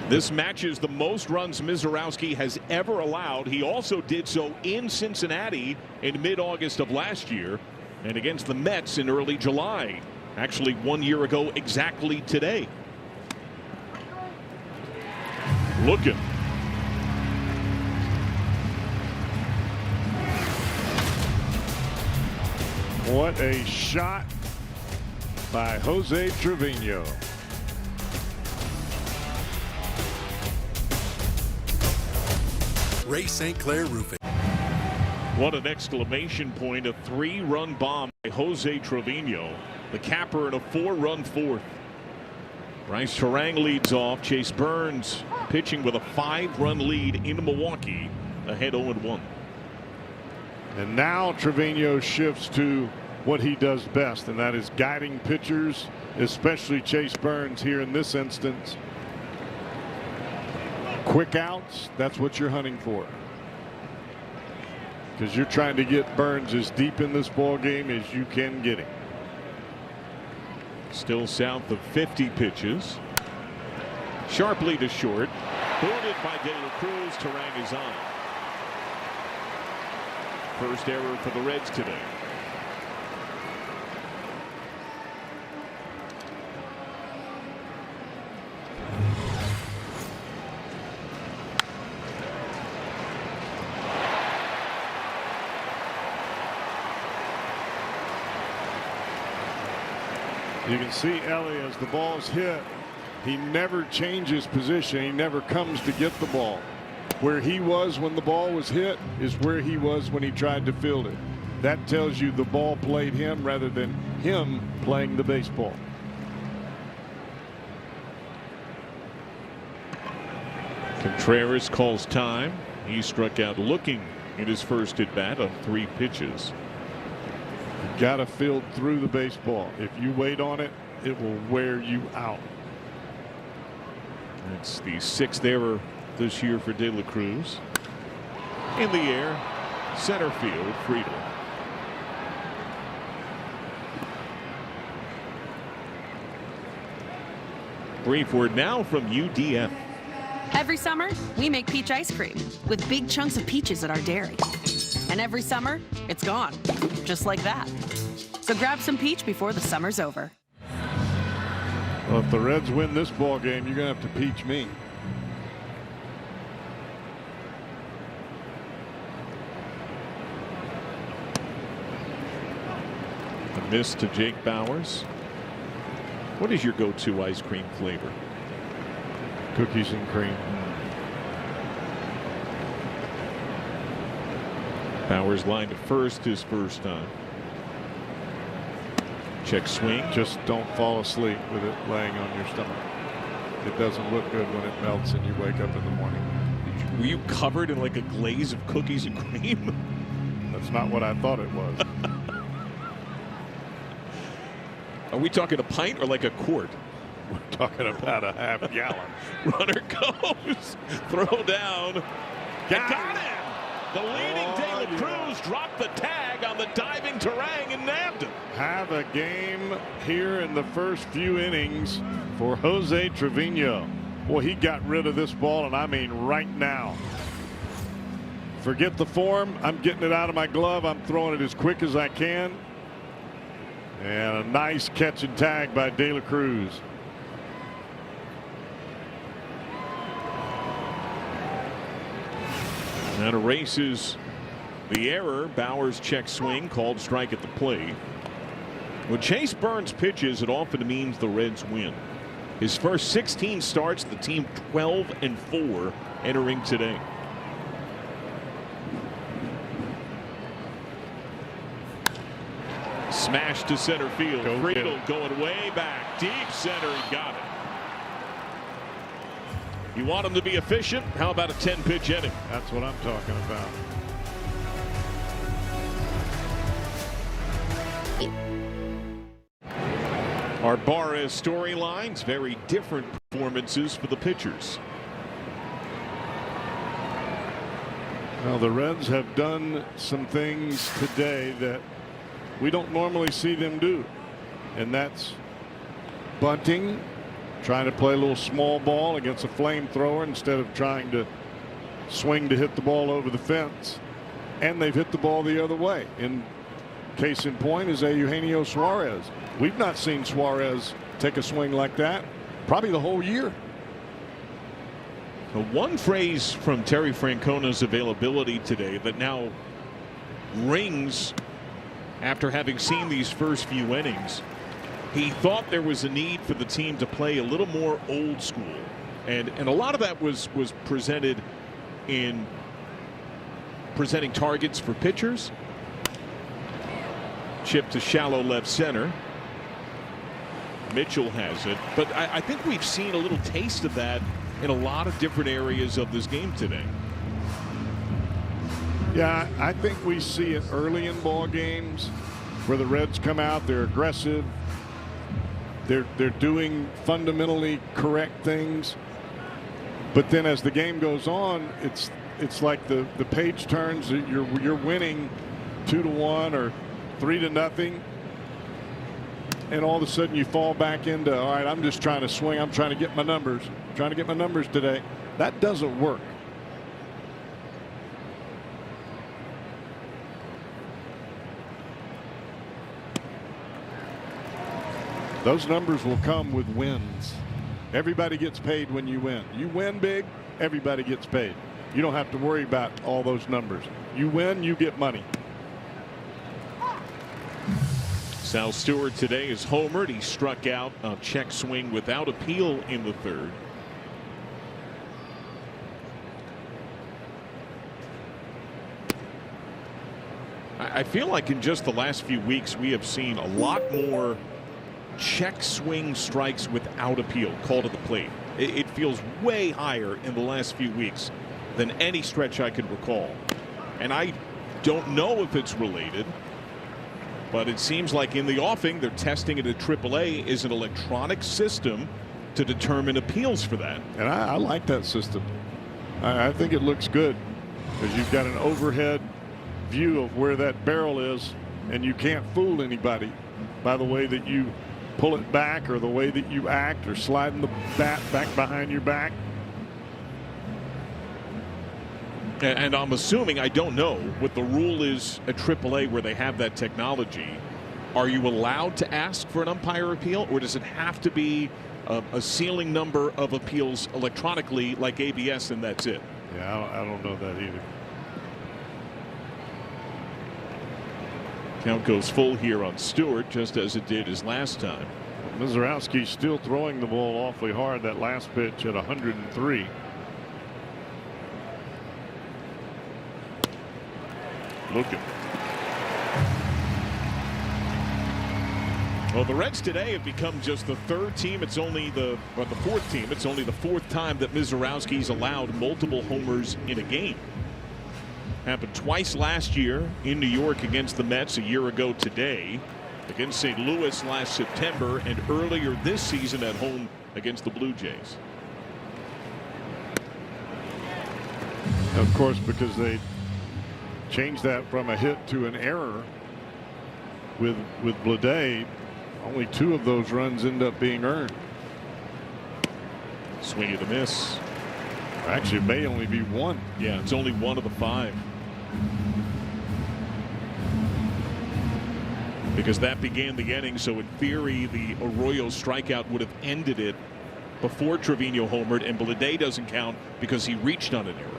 This matches the most runs Mizorowski has ever allowed. He also did so in Cincinnati in mid-August of last year and against the Mets in early July. Actually 1 year ago exactly today. Looking. What a shot by Jose Trevino. Ray St. Clair Roofing. What an exclamation point. A 3-run bomb by Jose Trevino. The capper in a 4-run fourth. Bryce Terang leads off. Chase Burns pitching with a 5-run lead in Milwaukee, ahead 0-1. And now Trevino shifts to what he does best, and that is guiding pitchers, especially Chase Burns here in this instance. Quick outs, that's what you're hunting for, because you're trying to get Burns as deep in this ball game as you can get him. Still south of 50 pitches. Sharply to short. Booted by De La Cruz. Terang is on. First error for the Reds today. You can see Ellie, as the ball's hit, he never changes position. He never comes to get the ball. Where he was when the ball was hit is where he was when he tried to field it. That tells you the ball played him rather than him playing the baseball. Contreras calls time. He struck out looking in his first at bat on 3 pitches. You got to field through the baseball. If you wait on it, it will wear you out. That's the 6th error this year for De La Cruz. In the air, center field, Friedel. Brief word now from UDF. Every summer, we make peach ice cream with big chunks of peaches at our dairy. And every summer, it's gone, just like that. So grab some peach before the summer's over. Well, if the Reds win this ball game, you're going to have to peach me. A miss to Jake Bauers. What is your go-to ice cream flavor? Cookies and cream. Bauers lined to first his first time. Check swing. Just don't fall asleep with it laying on your stomach. It doesn't look good when it melts and you wake up in the morning. Were you covered in like a glaze of cookies and cream? That's not what I thought it was. Are we talking a pint or like a quart? We're talking about a half gallon. Runner goes. Throw down. Got him. The leading De La Cruz dropped the tag on the diving Terang and nabbed him. Have a game here in the first few innings for Jose Trevino. Boy, he got rid of this ball, and I mean right now. Forget the form. I'm getting it out of my glove. I'm throwing it as quick as I can. And a nice catch and tag by De La Cruz. That erases the error. Bauers check swing, called strike at the plate. When Chase Burns pitches, it often means the Reds win. His first 16 starts, the team 12-4 entering today. Smash to center field. Friedel going way back. Deep center. He got it. You want him to be efficient? How about a 10-pitch inning? That's what I'm talking about. Our Barres storylines, very different performances for the pitchers. Well, the Reds have done some things today that we don't normally see them do, and that's bunting, trying to play a little small ball against a flamethrower instead of trying to swing to hit the ball over the fence. And they've hit the ball the other way. In case in point is Eugenio Suarez. We've not seen Suarez take a swing like that probably the whole year. One phrase from Terry Francona's availability today that now rings after having seen these first few innings. He thought there was a need for the team to play a little more old school, and a lot of that was presented in presenting targets for pitchers. Chip to shallow left center. Mitchell has it, but I think we've seen a little taste of that in a lot of different areas of this game today. Yeah, I think we see it early in ball games where the Reds come out, they're aggressive, they're doing fundamentally correct things, but then as the game goes on, it's like the page turns. You're winning 2-1 or 3-0, and all of a sudden you fall back into, all right, I'm just trying to swing, I'm trying to get my numbers, today. That doesn't work. Those numbers will come with wins. Everybody gets paid when you win. You win big, everybody gets paid. You don't have to worry about all those numbers. You win, you get money. Sal Stewart today is homered. He struck out a check swing without appeal in the third. I feel like in just the last few weeks we have seen a lot more check swing strikes without appeal called at the plate. It feels way higher in the last few weeks than any stretch I could recall. And I don't know if it's related, but it seems like in the offing they're testing it at AAA is an electronic system to determine appeals for that. And I like that system. I think it looks good because you've got an overhead view of where that barrel is, and you can't fool anybody by the way that you pull it back or the way that you act or sliding the bat back behind your back. And I'm assuming, I don't know what the rule is at AAA where they have that technology. Are you allowed to ask for an umpire appeal, or does it have to be a ceiling number of appeals electronically like ABS and that's it? Yeah, I don't know that either. Count goes full here on Stewart, just as it did his last time. Mizorowski's still throwing the ball awfully hard. That last pitch at 103. Looking. Well, the Reds today have become just the third team. It's only the fourth team. It's only the fourth time that Mizorowski's allowed multiple homers in a game. Happened twice last year in New York against the Mets, a year ago today, against St. Louis last September, and earlier this season at home against the Blue Jays. Of course, because they changed that from a hit to an error with Bleday, only 2 of those runs end up being earned. Swing and a miss. Actually, it may only be 1. Yeah, it's only 1 of the 5. Because that began the inning, so in theory the Arroyo strikeout would have ended it before Trevino homered, and Bleday doesn't count because he reached on an error.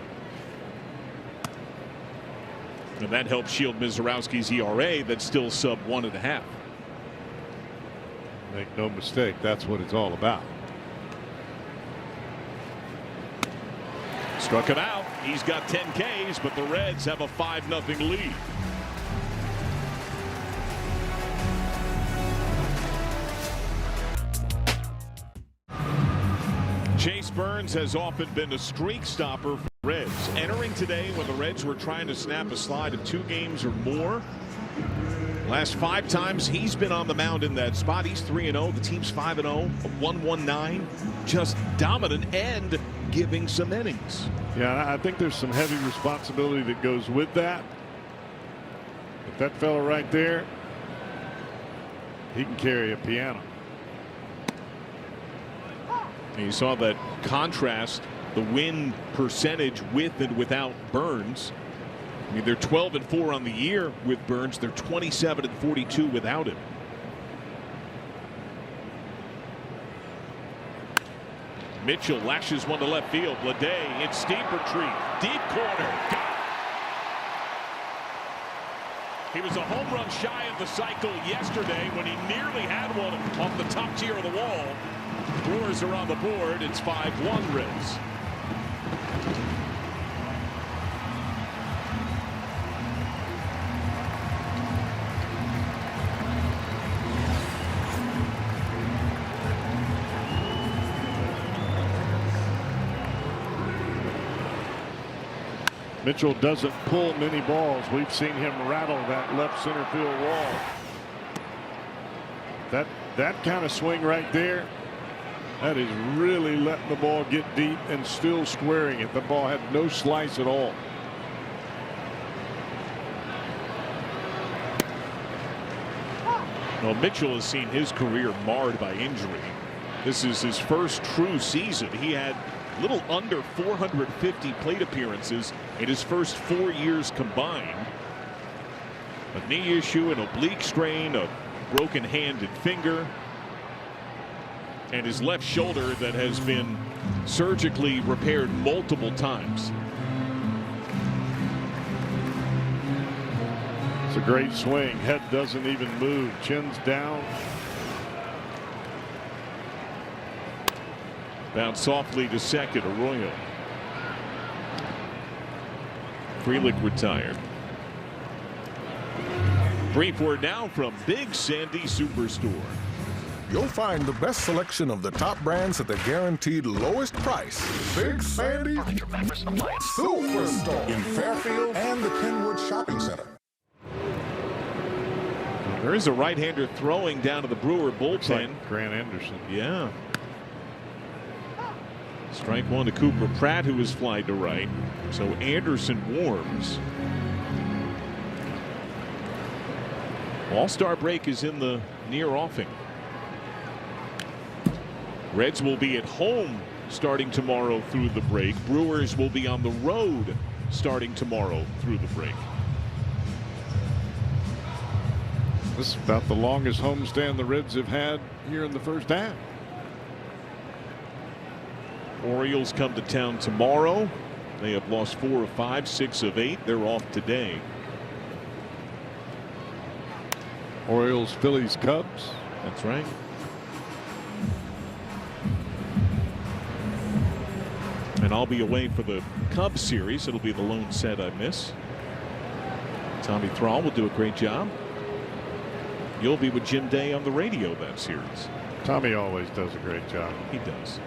And that helps shield Mizorowski's ERA that's still sub 1.5. Make no mistake, that's what it's all about. Struck him out. He's got 10 Ks, but the Reds have a 5-0 lead. Chase Burns has often been a streak stopper for the Reds. Entering today when the Reds were trying to snap a slide of 2 games or more. Last 5 times he's been on the mound in that spot. He's 3-0. The team's 5-0. A 1.19. Just dominant and giving some innings. Yeah, I think there's some heavy responsibility that goes with that. But that fella right there, he can carry a piano. And you saw that contrast, the win percentage with and without Burns. I mean, they're 12-4 on the year with Burns. They're 27-42 without him. Mitchell lashes one to left field. Bleday in steep retreat. Deep corner. Got it. He was a home run shy of the cycle yesterday when he nearly had one off the top tier of the wall. Brewers are on the board. It's 5-1 Reds. Mitchell doesn't pull many balls. We've seen him rattle that left center field wall. That kind of swing right there, that is really letting the ball get deep and still squaring it. The ball had no slice at all. Well, Mitchell has seen his career marred by injury. This is his first true season. He had a little under 450 plate appearances in his first 4 years combined. A knee issue, an oblique strain, a broken hand and finger, and his left shoulder that has been surgically repaired multiple times. It's a great swing. Head doesn't even move. Chin's down. Bounce softly to second. Arroyo. Frelick retired. Brief word now from Big Sandy Superstore. You'll find the best selection of the top brands at the guaranteed lowest price. Big Sandy Superstore in Fairfield and the Kenwood Shopping Center. There is a right-hander throwing down to the Brewer bullpen. Like Grant Anderson. Yeah. Strike one to Cooper Pratt, who is flied to right. So Anderson warms. All-star break is in the near offing. Reds will be at home starting tomorrow through the break. Brewers will be on the road starting tomorrow through the break. This is about the longest homestand the Reds have had here in the first half. Orioles come to town tomorrow. They have lost 4 of 5, 6 of 8. They're off today. Orioles, Phillies, Cubs. That's right. And I'll be away for the Cubs series. It'll be the lone set I miss. Tommy Thrall will do a great job. You'll be with Jim Day on the radio that series. Tommy always does a great job. He does.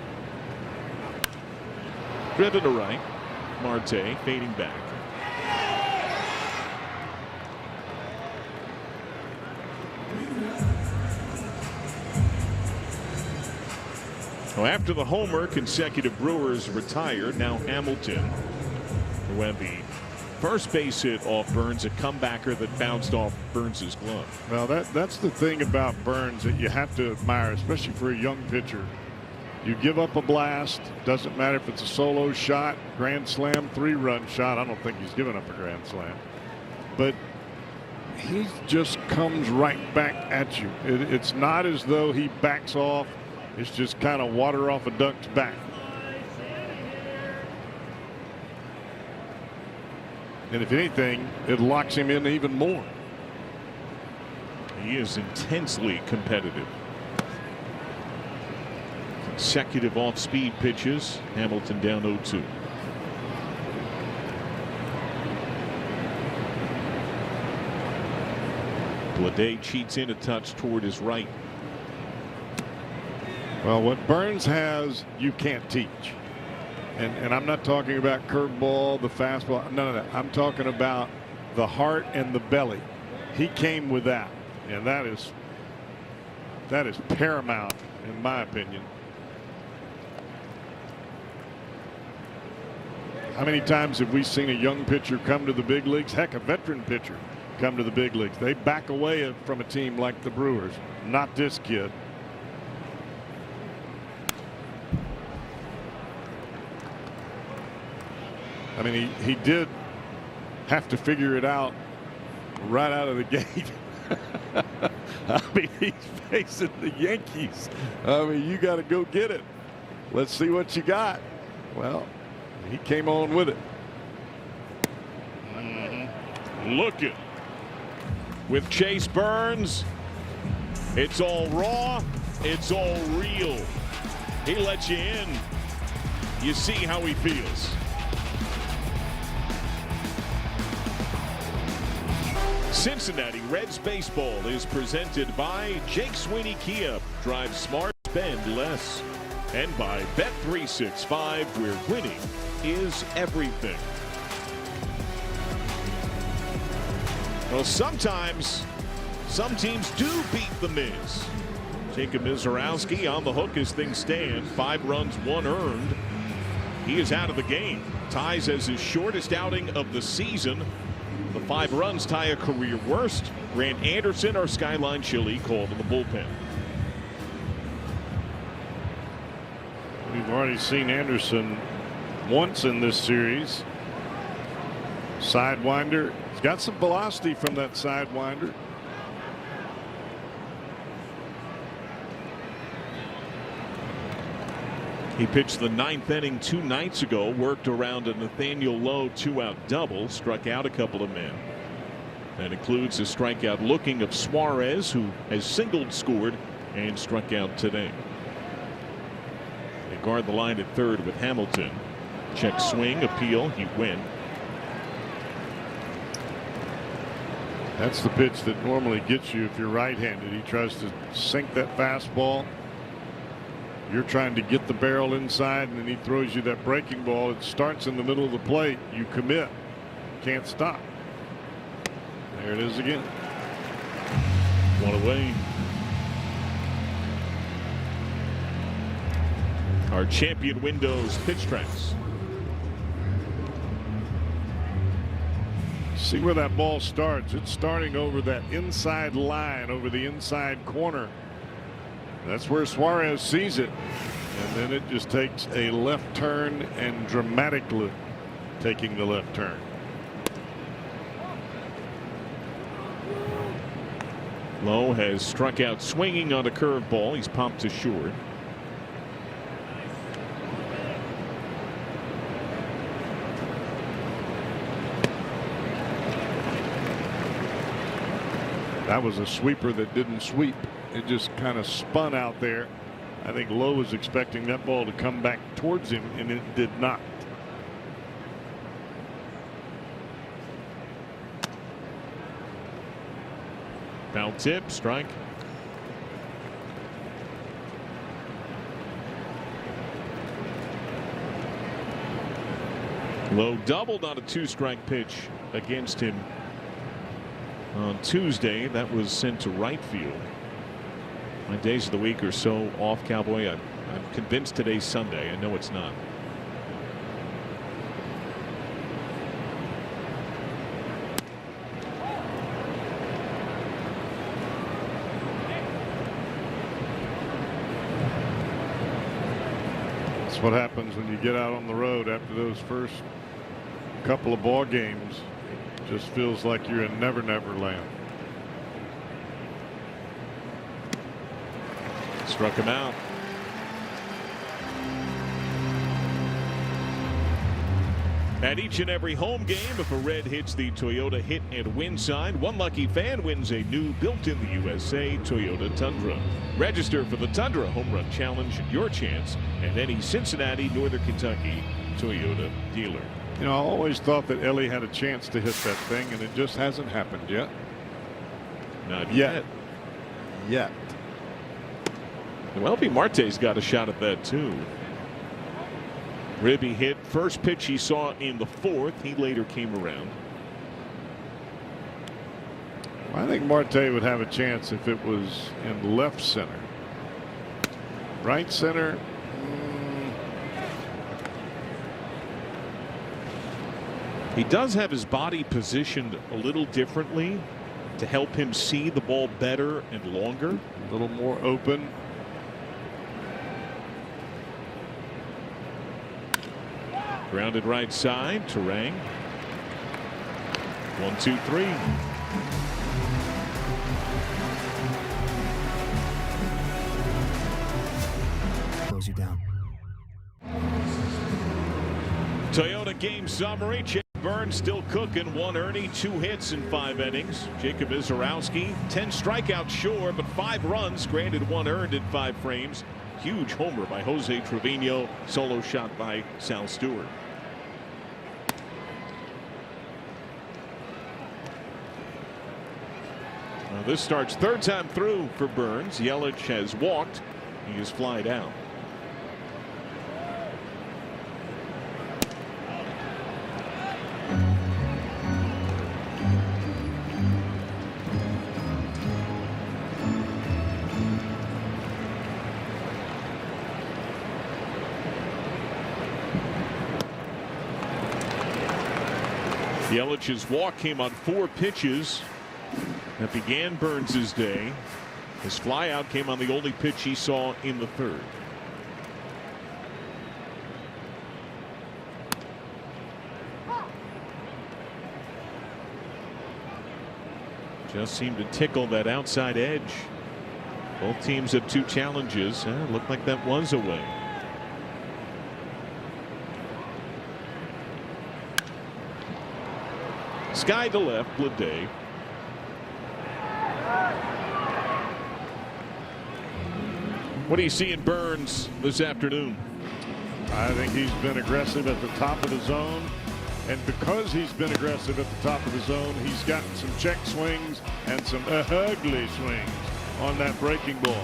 Driven to right. Marte fading back. So after the homer, consecutive Brewers retired. Now Hamilton, who had the first base hit off Burns, a comebacker that bounced off Burns's glove. Well, that's the thing about Burns that you have to admire, especially for a young pitcher. You give up a blast, doesn't matter if it's a solo shot, grand slam, 3-run shot. I don't think he's given up a grand slam, but he just comes right back at you. It's not as though he backs off. It's just kind of water off a duck's back. And if anything, it locks him in even more. He is intensely competitive. Consecutive off-speed pitches. Hamilton down 0-2. Bleday cheats in a touch toward his right. Well, what Burns has, you can't teach. And I'm not talking about curveball, the fastball, none of that. I'm talking about the heart and the belly. He came with that, and that is paramount in my opinion. How many times have we seen a young pitcher come to the big leagues? Heck, a veteran pitcher come to the big leagues. They back away from a team like the Brewers. Not this kid. I mean, he did have to figure it out right out of the gate. I mean, he's facing the Yankees. I mean, you got to go get it. Let's see what you got. Well, he came on with it. Looking with Chase Burns. It's all raw. It's all real. He lets you in. You see how he feels. Cincinnati Reds baseball is presented by Jake Sweeney Kia. Drive smart, spend less. And by Bet365, where winning is everything. Well, sometimes some teams do beat the Miz. Jacob Mizorowski on the hook as things stand. 5 runs, 1 earned. He is out of the game. Ties as his shortest outing of the season. The 5 runs tie a career worst. Grant Anderson, our Skyline Chili, called in the bullpen. We've already seen Anderson once in this series. Sidewinder. He's got some velocity from that sidewinder. He pitched the 9th inning 2 nights ago, worked around a Nathaniel Lowe 2-out double, struck out a couple of men. That includes a strikeout looking of Suarez, who has singled, scored, and struck out today. They guard the line at third with Hamilton. Check swing, appeal, he win. That's the pitch that normally gets you if you're right-handed. He tries to sink that fastball. You're trying to get the barrel inside, and then he throws you that breaking ball. It starts in the middle of the plate. You commit. Can't stop. There it is again. 1 away. Our Champion Windows pitch tracks. See where that ball starts. It's starting over that inside line, over the inside corner. That's where Suarez sees it. And then it just takes a left turn, and dramatically taking the left turn. Lowe has struck out swinging on a curveball. He's popped to short. That was a sweeper that didn't sweep. It just kind of spun out there. I think Lowe was expecting that ball to come back towards him, and it did not. Foul tip, strike. Lowe doubled on a 2-strike pitch against him on Tuesday. That was sent to right field. My days of the week are so off, Cowboy. I'm convinced today's Sunday. I know it's not. That's what happens when you get out on the road after those first couple of ball games. It just feels like you're in Never Never Land. Struck him out. At each and every home game, if a red hits the Toyota hit and win sign, one lucky fan wins a new built-in the USA Toyota Tundra. Register for the Tundra Home Run Challenge, your chance at any Cincinnati, Northern Kentucky Toyota dealer. You know, I always thought that Ellie had a chance to hit that thing, and it just hasn't happened yet. Not yet. Yet. Well, LB Marte's got a shot at that too. Ribby hit first pitch he saw in the 4th. He later came around. I think Marte would have a chance if it was in left center. Right center. He does have his body positioned a little differently to help him see the ball better and longer. A little more open. Grounded right side. Terang. 1-2-3. Close you down. Toyota game summary. Chip Burns still cooking. 1 earned, 2 hits in 5 innings. Jacob Mizorowski 10 strikeouts sure, but 5 runs, granted 1 earned in 5 frames. Huge homer by Jose Trevino. Solo shot by Sal Stewart. Now this starts 3rd time through for Burns. Yelich has walked. He is flied out. Yelich's walk came on 4 pitches. That began Burns' day. His flyout came on the only pitch he saw in the 3rd. Just seemed to tickle that outside edge. Both teams have 2 challenges. Looked like that was away. Sky to left, Bleday. What do you see in Burns this afternoon? I think he's been aggressive at the top of the zone. And because he's been aggressive at the top of the zone, he's gotten some check swings and some ugly swings on that breaking ball.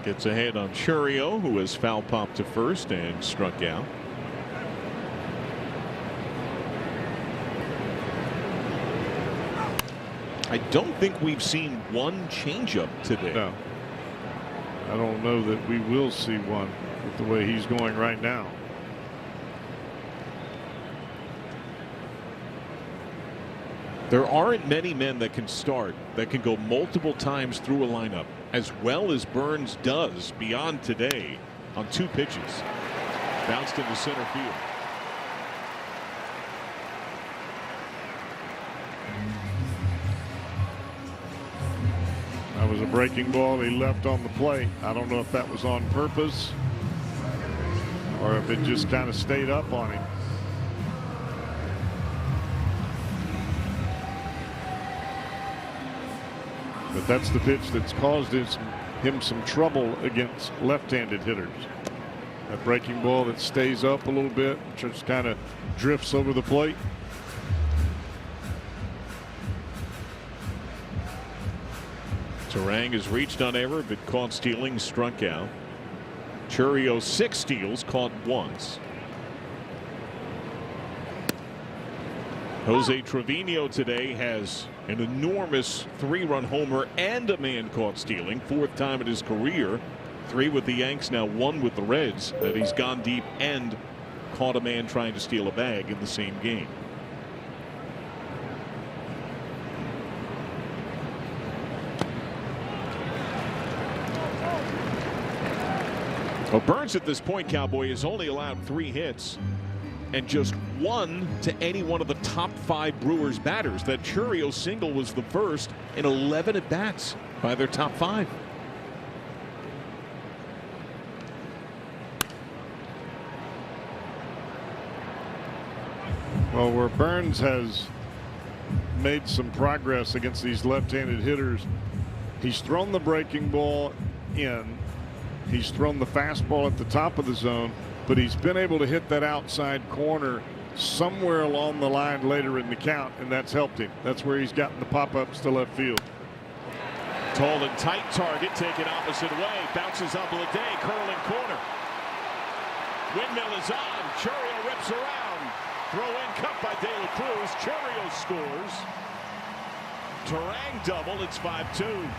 Gets ahead on Churio, who has foul popped to first and struck out. I don't think we've seen one changeup today. No. I don't know that we will see one with the way he's going right now. There aren't many men that can start, that can go multiple times through a lineup as well as Burns does beyond today on 2 pitches. Bounced into center field. That was a breaking ball he left on the plate. I don't know if that was on purpose or if it just kind of stayed up on him. But that's the pitch that's caused him some trouble against left-handed hitters. That breaking ball that stays up a little bit, just kind of drifts over the plate. Turang has reached on error, but caught stealing, struck out. Churio 6 steals, caught once. Jose Trevino today has an enormous 3-run homer and a man caught stealing, 4th time in his career. 3 with the Yanks, now 1 with the Reds, that he's gone deep and caught a man trying to steal a bag in the same game. Well, Burns at this point, Cowboy, has only allowed 3 hits and just 1 to any one of the top 5 Brewers batters. That Churio single was the first in 11 at bats by their top 5. Well, where Burns has made some progress against these left-handed hitters, he's thrown the breaking ball in. He's thrown the fastball at the top of the zone, but he's been able to hit that outside corner somewhere along the line later in the count, and that's helped him. That's where he's gotten the pop-ups to left field. Tall and tight target, taken opposite way, bounces up Bleday, curling corner. Windmill is on. Churio rips around. Throw in cut by De La Cruz. Churio scores. Turang double. It's 5-2.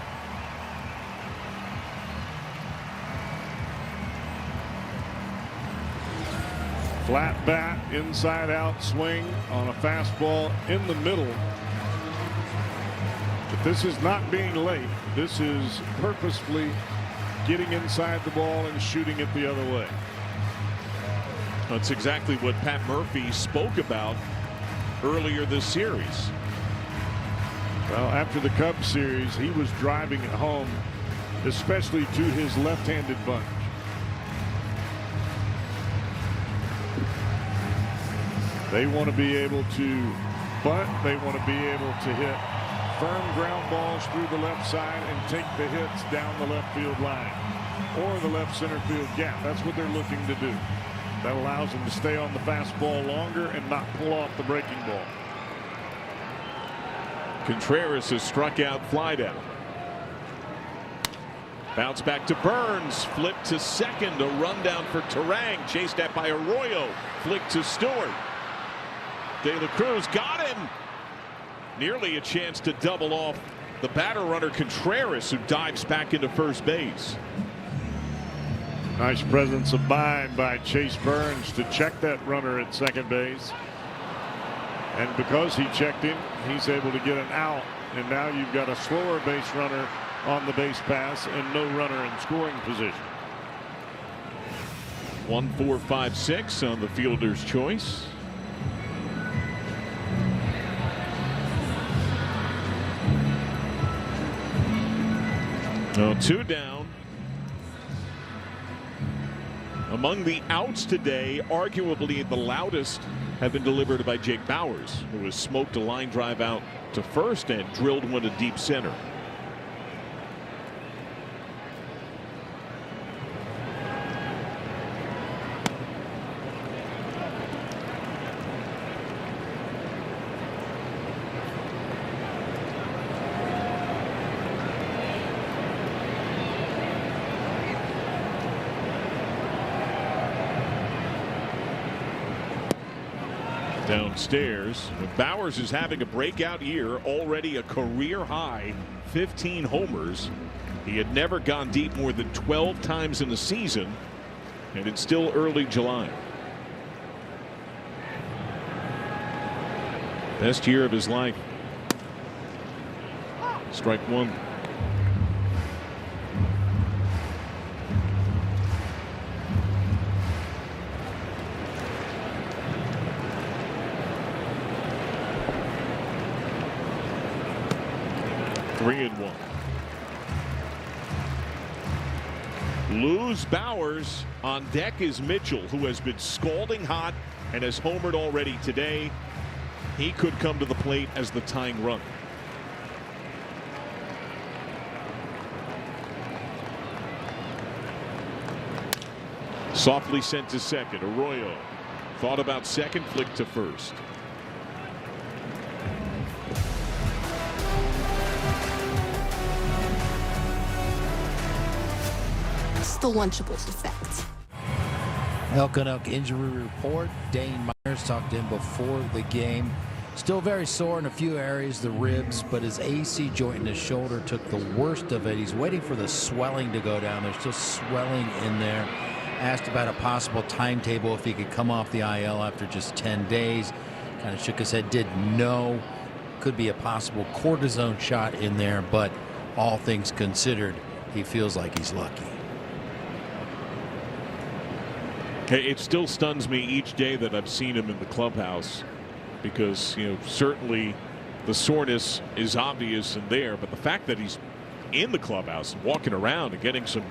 Flat bat, inside out swing on a fastball in the middle. But this is not being late. This is purposefully getting inside the ball and shooting it the other way. That's exactly what Pat Murphy spoke about earlier this series. Well, after the Cubs series, he was driving it home, especially to his left-handed bunch. They want to be able to bunt. They want to be able to hit firm ground balls through the left side and take the hits down the left field line or the left center field gap. That's what they're looking to do. That allows them to stay on the fastball longer and not pull off the breaking ball. Contreras has struck out, fly down. Bounce back to Burns, flip to second, a rundown for Turang, chased at by Arroyo, flick to Stewart. De La Cruz got him. Nearly a chance to double off the batter runner Contreras, who dives back into first base. Nice presence of mind by Chase Burns to check that runner at second base. And because he checked him, he's able to get an out. And now you've got a slower base runner on the base pass and no runner in scoring position. 1-4-5-6 on the fielder's choice. No, 2 down. Among the outs today, arguably the loudest have been delivered by Jake Bauers, who has smoked a line drive out to first and drilled one to deep center. Downstairs, Bauers is having a breakout year, already a career high 15 homers. He had never gone deep more than 12 times in the season, and it's still early July. Best year of his life. Strike one. Three and one. Lose Bauers. On deck is Mitchell, who has been scalding hot and has homered already today. He could come to the plate as the tying run. Softly sent to second. Arroyo thought about second, flicked to first. The Lunchables effect. El Canuck injury report. Dane Myers talked to him before the game. Still very sore in a few areas, the ribs, but his AC joint in his shoulder took the worst of it. He's waiting for the swelling to go down. There's still swelling in there. Asked about a possible timetable if he could come off the IL after just 10 days. Kind of shook his head, did no. Could be a possible cortisone shot in there, but all things considered, he feels like he's lucky. It still stuns me each day that I've seen him in the clubhouse, because, you know, certainly the soreness is obvious in there, but the fact that he's in the clubhouse and walking around and getting some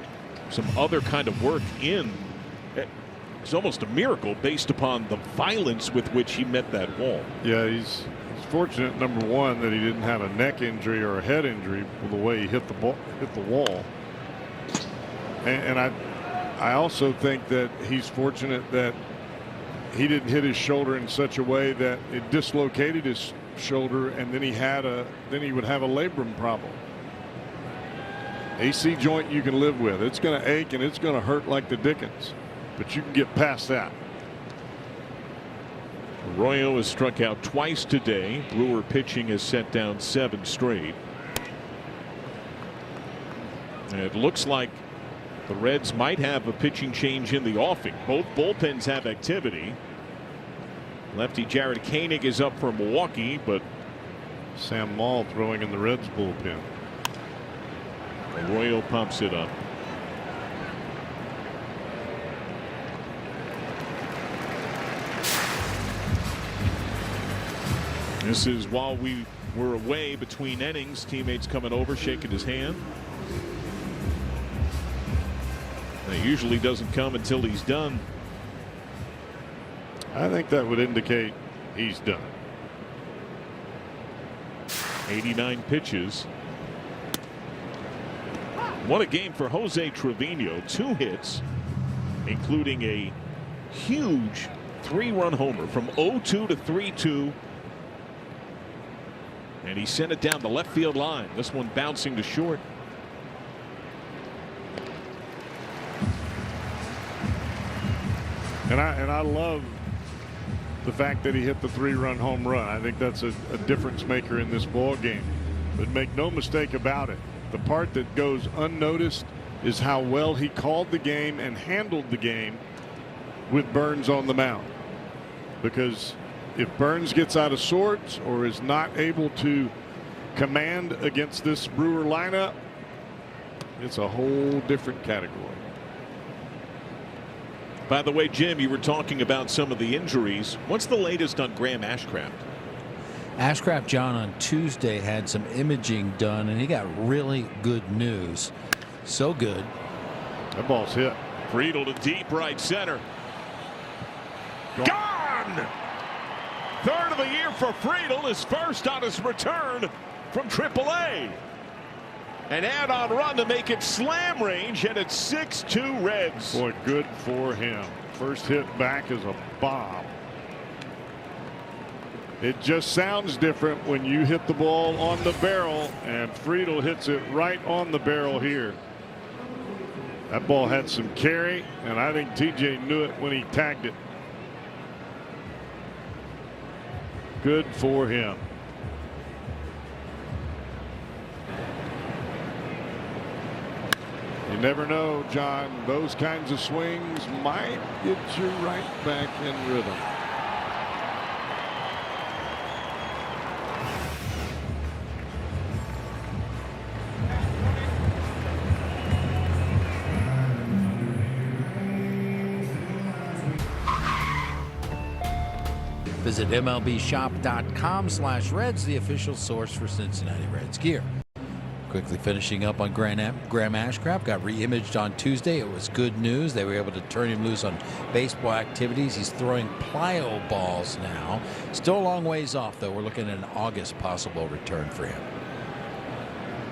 other kind of work in, it's almost a miracle based upon the violence with which he met that wall. Yeah, he's fortunate, number one, that he didn't have a neck injury or a head injury with the way he hit the wall. And I also think that he's fortunate that he didn't hit his shoulder in such a way that it dislocated his shoulder, and then he would have a labrum problem. AC joint you can live with. It's going to ache and it's going to hurt like the dickens, but you can get past that. Arroyo has struck out twice today. Brewer pitching has set down 7 straight. And it looks like the Reds might have a pitching change in the offing. Both bullpens have activity. Lefty Jared Koenig is up for Milwaukee, but Sam Maul throwing in the Reds bullpen. Arroyo pumps it up. This is while we were away between innings. Teammates coming over, shaking his hand. It usually doesn't come until he's done. I think that would indicate he's done. 89 pitches. What a game for Jose Trevino. 2 hits, including a huge 3-run homer from 0-2 to 3-2. And he sent it down the left field line. This one bouncing to short. And I love the fact that he hit the 3-run home run. I think that's a difference maker in this ball game. But make no mistake about it, the part that goes unnoticed is how well he called the game and handled the game with Burns on the mound. Because if Burns gets out of sorts or is not able to command against this Brewer lineup, it's a whole different category. By the way, Jim, you were talking about some of the injuries. What's the latest on Graham Ashcraft? Ashcraft, John, on Tuesday had some imaging done, and he got really good news. So good. That ball's hit. Friedel to deep right center. Gone! Third of the year for Friedel, his first on his return from AAA. An add-on run to make it slam range, and it's 6-2 Reds. Boy, good for him. First hit back is a bomb. It just sounds different when you hit the ball on the barrel, and Friedel hits it right on the barrel here. That ball had some carry, and I think TJ knew it when he tagged it. Good for him. You never know, John. Those kinds of swings might get you right back in rhythm. Visit MLBshop.com/Reds, the official source for Cincinnati Reds gear. Quickly finishing up on Graham Ashcraft, got re-imaged on Tuesday. It was good news. They were able to turn him loose on baseball activities. He's throwing plyo balls now. Still a long ways off, though. We're looking at an August possible return for him.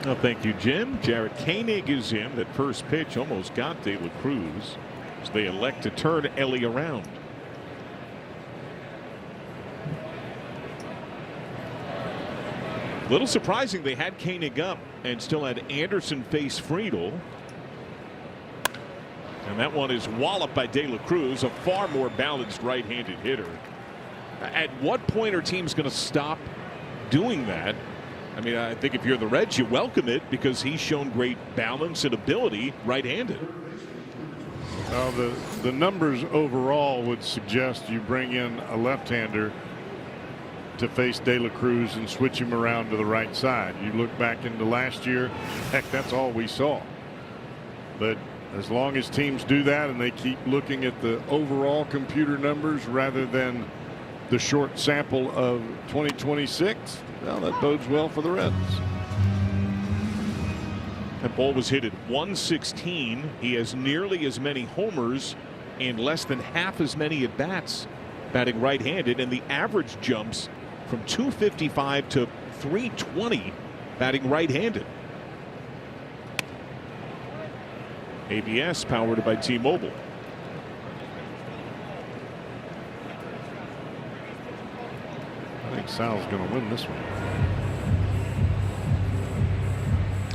Well, thank you, Jim. Jarrett Koenig is in. That first pitch almost got De La Cruz as they elect to turn Ellie around. A little surprising they had Koenig up and still had Anderson face Friedel. And that one is walloped by De La Cruz, a far more balanced right-handed hitter. At what point are teams going to stop doing that? I mean, I think if you're the Reds, you welcome it because he's shown great balance and ability right-handed. Well, the numbers overall would suggest you bring in a left-hander to face De La Cruz and switch him around to the right side. You look back into last year, heck, that's all we saw. But as long as teams do that and they keep looking at the overall computer numbers rather than the short sample of 2026, well, that bodes well for the Reds. That ball was hit at 116. He has nearly as many homers and less than half as many at bats batting right-handed, and the average jumps from 255 to 320 batting right-handed. ABS powered by T-Mobile. I think Sal's going to win this one.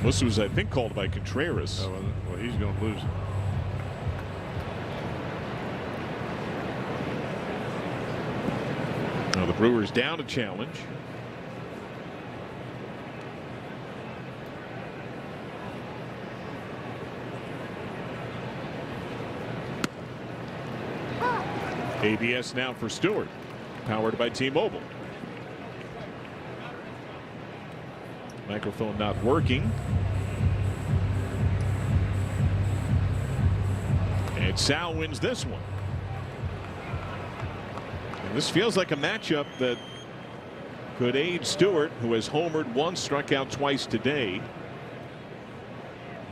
This was, I think, called by Contreras. Oh, well, he's going to lose it. Now the Brewers down a challenge. ABS now for Stewart, powered by T-Mobile. Microphone not working. And Sal wins this one. And this feels like a matchup that could aid Stewart, who has homered once, struck out twice today.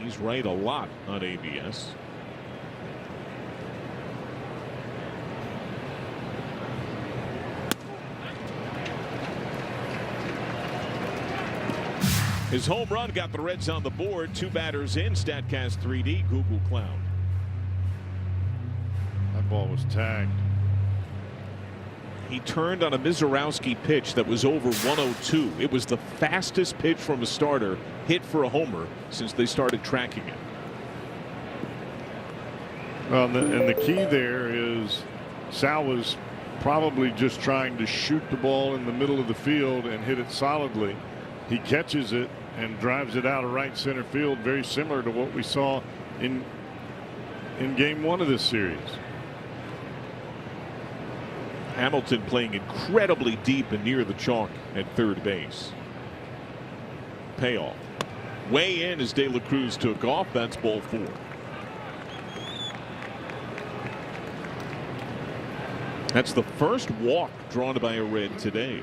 He's right a lot on ABS. His home run got the Reds on the board. 2 batters in. StatCast 3D, Google Cloud. That ball was tagged. He turned on a Mizorowski pitch that was over 102. It was the fastest pitch from a starter hit for a homer since they started tracking it. Well, and the key there is Sal was probably just trying to shoot the ball in the middle of the field and hit it solidly. He catches it and drives it out of right center field, very similar to what we saw in game 1 of this series. Hamilton playing incredibly deep and near the chalk at third base. Payoff. Way in as De La Cruz took off. That's ball 4. That's the first walk drawn by a Red today.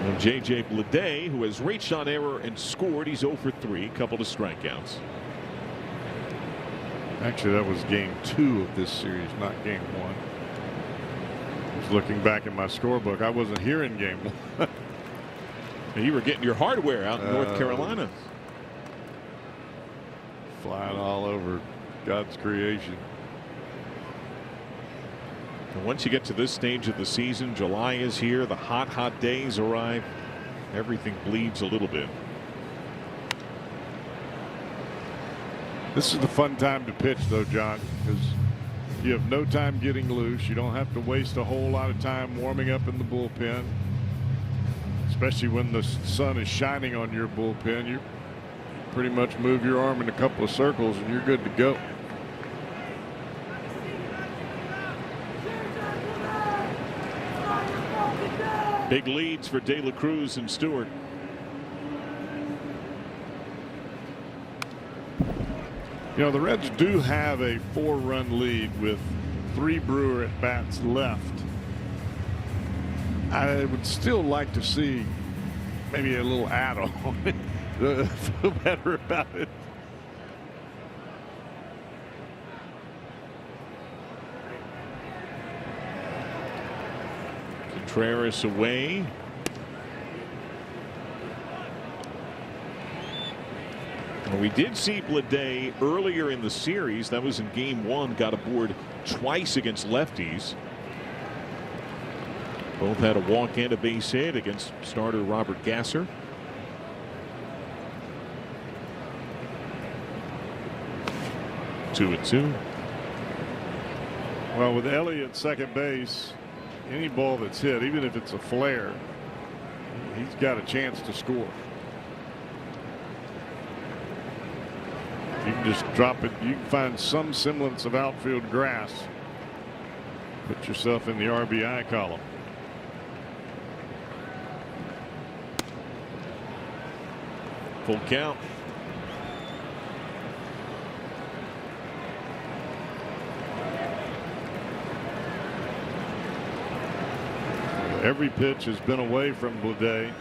And J.J. Bleday, who has reached on error and scored, he's 0 for 3, couple of strikeouts. Actually, that was game 2 of this series, not game 1. I was looking back at my scorebook. I wasn't here in game 1. You were getting your hardware out in North Carolina. Flying all over God's creation. And once you get to this stage of the season, July is here. The hot days arrive. Everything bleeds a little bit. This is the fun time to pitch, though, John, because you have no time getting loose. You don't have to waste a whole lot of time warming up in the bullpen, especially when the sun is shining on your bullpen. You pretty much move your arm in a couple of circles and you're good to go. Big leads for De La Cruz and Stewart. You know, the Reds do have a 4-run lead with 3 Brewer at bats left. I would still like to see maybe a little add-on. Feel better about it. Contreras away. Well, we did see Bleday earlier in the series. That was in game 1. Got aboard twice against lefties. Both had a walk and a base hit against starter Robert Gasser. Two and two. Well, with Ellie at second base, any ball that's hit, even if it's a flare, he's got a chance to score. You can just drop it. You can find some semblance of outfield grass. Put yourself in the RBI column. Full count. Every pitch has been away from Bleday.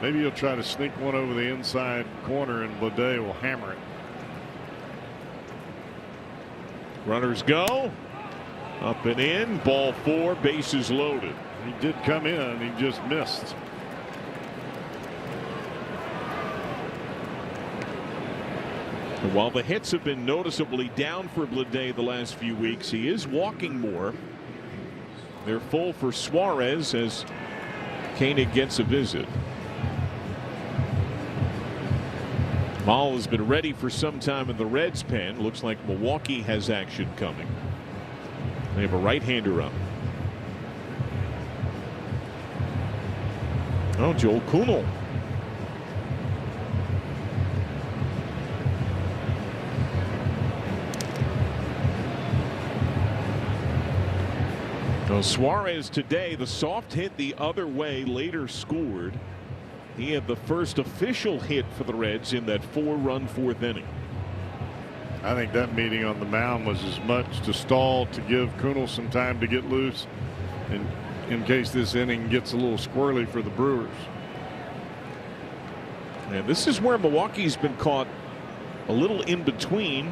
Maybe he'll try to sneak one over the inside corner and Bleday will hammer it. Runners go. Up and in. Ball 4. Bases loaded. He did come in. He just missed. And while the hits have been noticeably down for Bleday the last few weeks, he is walking more. They're full for Suarez as Koenig gets a visit. Maul has been ready for some time in the Reds pen. Looks like Milwaukee has action coming. They have a right-hander up. Oh, Joel Kuhnel. Now Suarez today, the soft hit the other way, later scored. He had the first official hit for the Reds in that 4-run 4th inning. I think that meeting on the mound was as much to stall to give Kuhnel some time to get loose, and in case this inning gets a little squirrely for the Brewers. And this is where Milwaukee's been caught a little in between.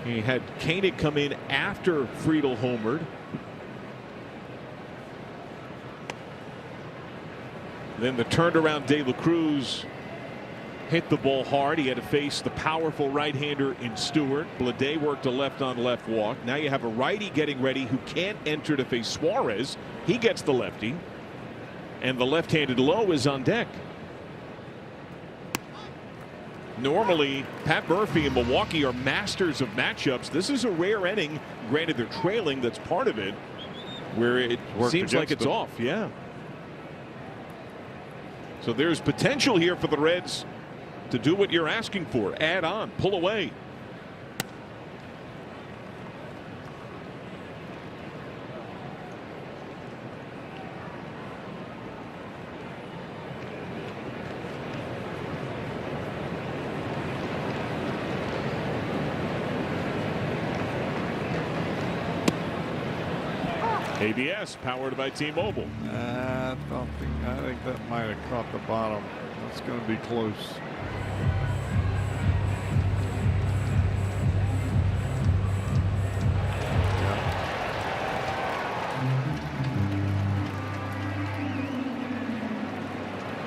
He had Koenig come in after Friedel homered. Then the turned around De La Cruz hit the ball hard. He had to face the powerful right-hander in Stewart. Bleday worked a left-on-left walk. Now you have a righty getting ready who can't enter to face Suarez. He gets the lefty, and the left-handed low is on deck. Normally, Pat Murphy and Milwaukee are masters of matchups. This is a rare inning. Granted, they're trailing. That's part of it, where it seems like it's off. Yeah. So there's potential here for the Reds to do what you're asking for. Add on, pull away. ABS powered by T-Mobile. I think that might have caught the bottom. That's going to be close.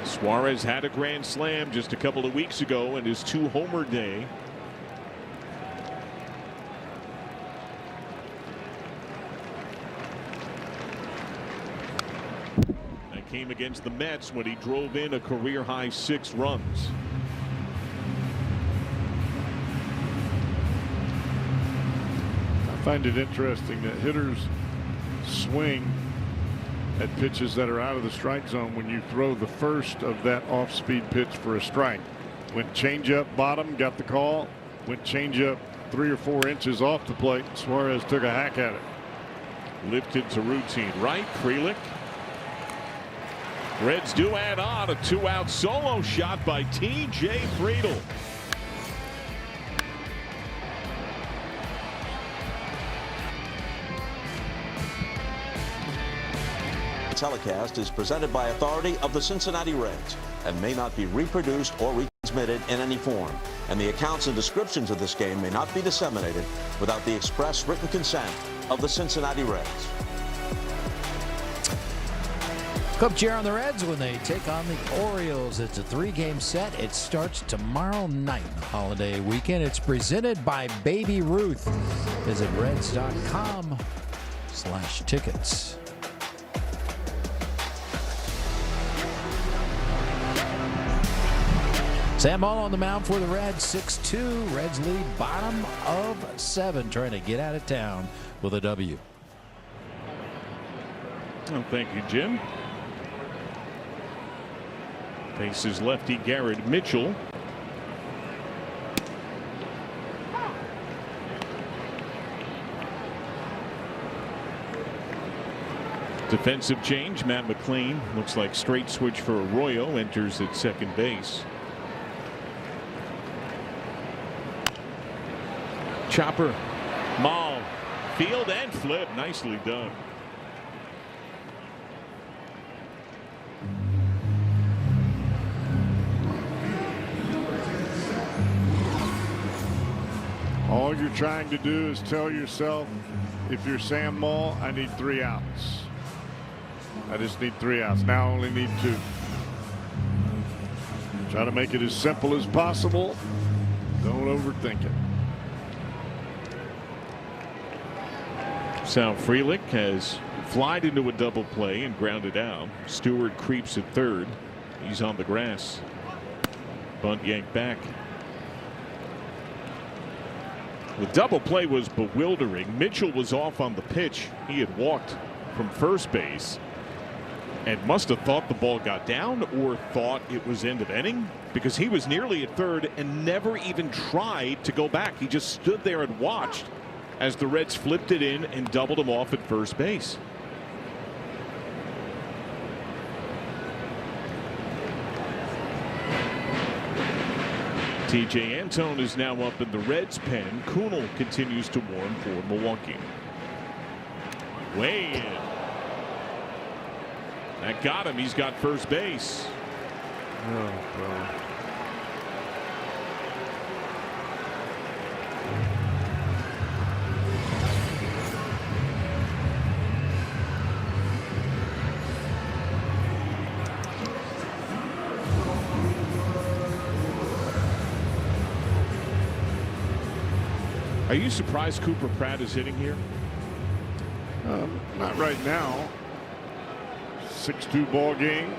Suarez had a grand slam just a couple of weeks ago in his 2-homer day. Came against the Mets when he drove in a career-high 6 runs. I find it interesting that hitters swing at pitches that are out of the strike zone when you throw the first of that off-speed pitch for a strike. Went changeup bottom, got the call. Went changeup 3 or 4 inches off the plate. Suarez took a hack at it. Lifted to routine right. Frelick. Reds do add on a 2-out solo shot by T.J. Friedl. Telecast is presented by authority of the Cincinnati Reds and may not be reproduced or retransmitted in any form. And the accounts and descriptions of this game may not be disseminated without the express written consent of the Cincinnati Reds. Come cheer on the Reds when they take on the Orioles. It's a 3-game set. It starts tomorrow night, holiday weekend. It's presented by Baby Ruth. Visit Reds.com/tickets. Sam Ball on the mound for the Reds, 6-2. Reds lead bottom of 7, trying to get out of town with a W. Well, thank you, Jim. Faces lefty Garrett Mitchell. Defensive change. Matt McLean looks like straight switch for Arroyo. Enters at second base. Chopper, maul, field and flip. Nicely done. All you're trying to do is tell yourself, if you're Sam Maul, I need 3 outs. I just need 3 outs. Now I only need 2. Try to make it as simple as possible. Don't overthink it. Sal Frelick has flied into a double play and grounded out. Stewart creeps at third. He's on the grass. Bunt yanked back. The double play was bewildering. Mitchell was off on the pitch. He had walked from first base and must have thought the ball got down or thought it was end of inning, because he was nearly at third and never even tried to go back. He just stood there and watched as the Reds flipped it in and doubled him off at first base. TJ Antone is now up in the Reds pen. Kunal continues to warm for Milwaukee. Way in. That got him. He's got first base. Oh, God. Are you surprised Cooper Pratt is hitting here? Not right now. 6-2 ball game.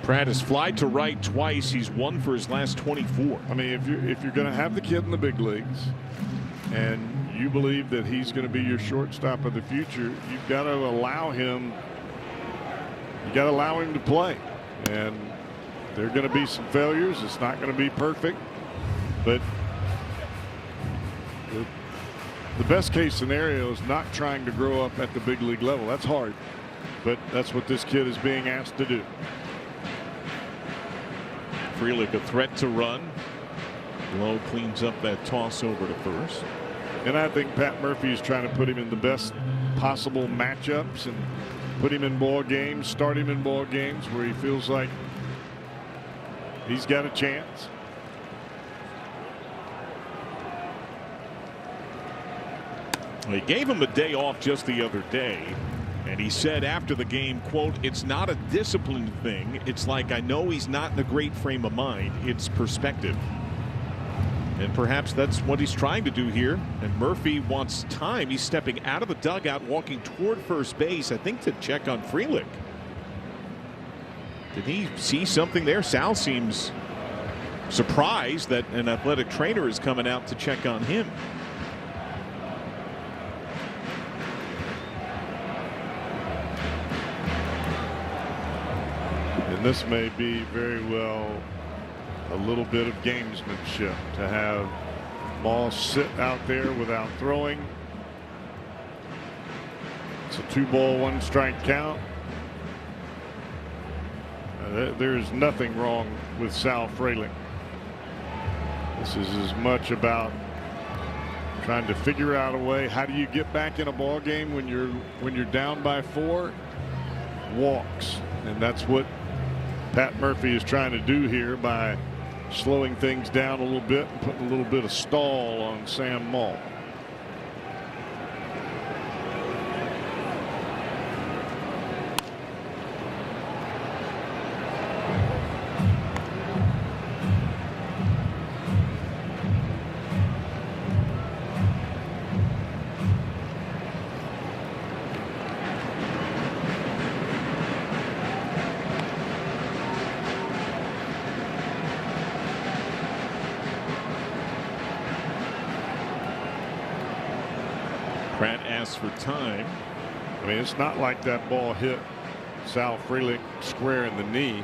Pratt has flied to right twice. He's won for his last 24. I mean, if you're going to have the kid in the big leagues and you believe that he's going to be your shortstop of the future, you've got to allow him. You got to allow him to play, and there are going to be some failures. It's not going to be perfect, but the best case scenario is not trying to grow up at the big league level. That's hard, but that's what this kid is being asked to do. Frelick a threat to run. Lowe cleans up that toss over to first. And I think Pat Murphy is trying to put him in the best possible matchups and put him in ball games, start him in ball games where he feels like he's got a chance. He gave him a day off just the other day, and he said after the game, quote, "It's not a discipline thing. It's like I know he's not in a great frame of mind. It's perspective." And perhaps that's what he's trying to do here. And Murphy wants time. He's stepping out of the dugout, walking toward first base, I think to check on Frelick. Did he see something there? Sal seems surprised that an athletic trainer is coming out to check on him. And this may be very well a little bit of gamesmanship to have Moss sit out there without throwing. It's a 2-ball 1-strike count. There's nothing wrong with Sal Frelick. This is as much about trying to figure out a way. How do you get back in a ball game when you're down by 4? Walks, and that's what Pat Murphy is trying to do here by slowing things down a little bit and putting a little bit of stall on Sam Moll. Pratt asks for time. I mean, it's not like that ball hit Sal Frelick square in the knee.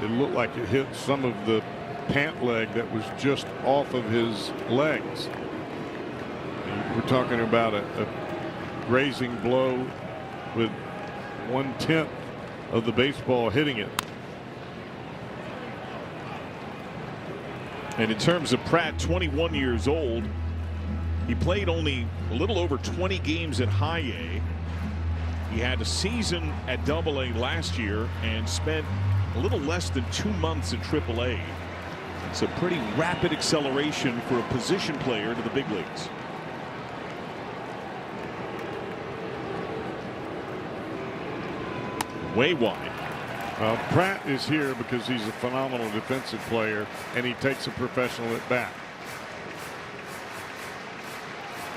It looked like it hit some of the pant leg that was just off of his legs. We're talking about a grazing blow with 1/10 of the baseball hitting it. And in terms of Pratt, 21 years old, he played only a little over 20 games at High A. He had a season at Double A last year and spent a little less than 2 months at Triple A. It's a pretty rapid acceleration for a position player to the big leagues. Way wide. Well, Pratt is here because he's a phenomenal defensive player and he takes a professional at bat.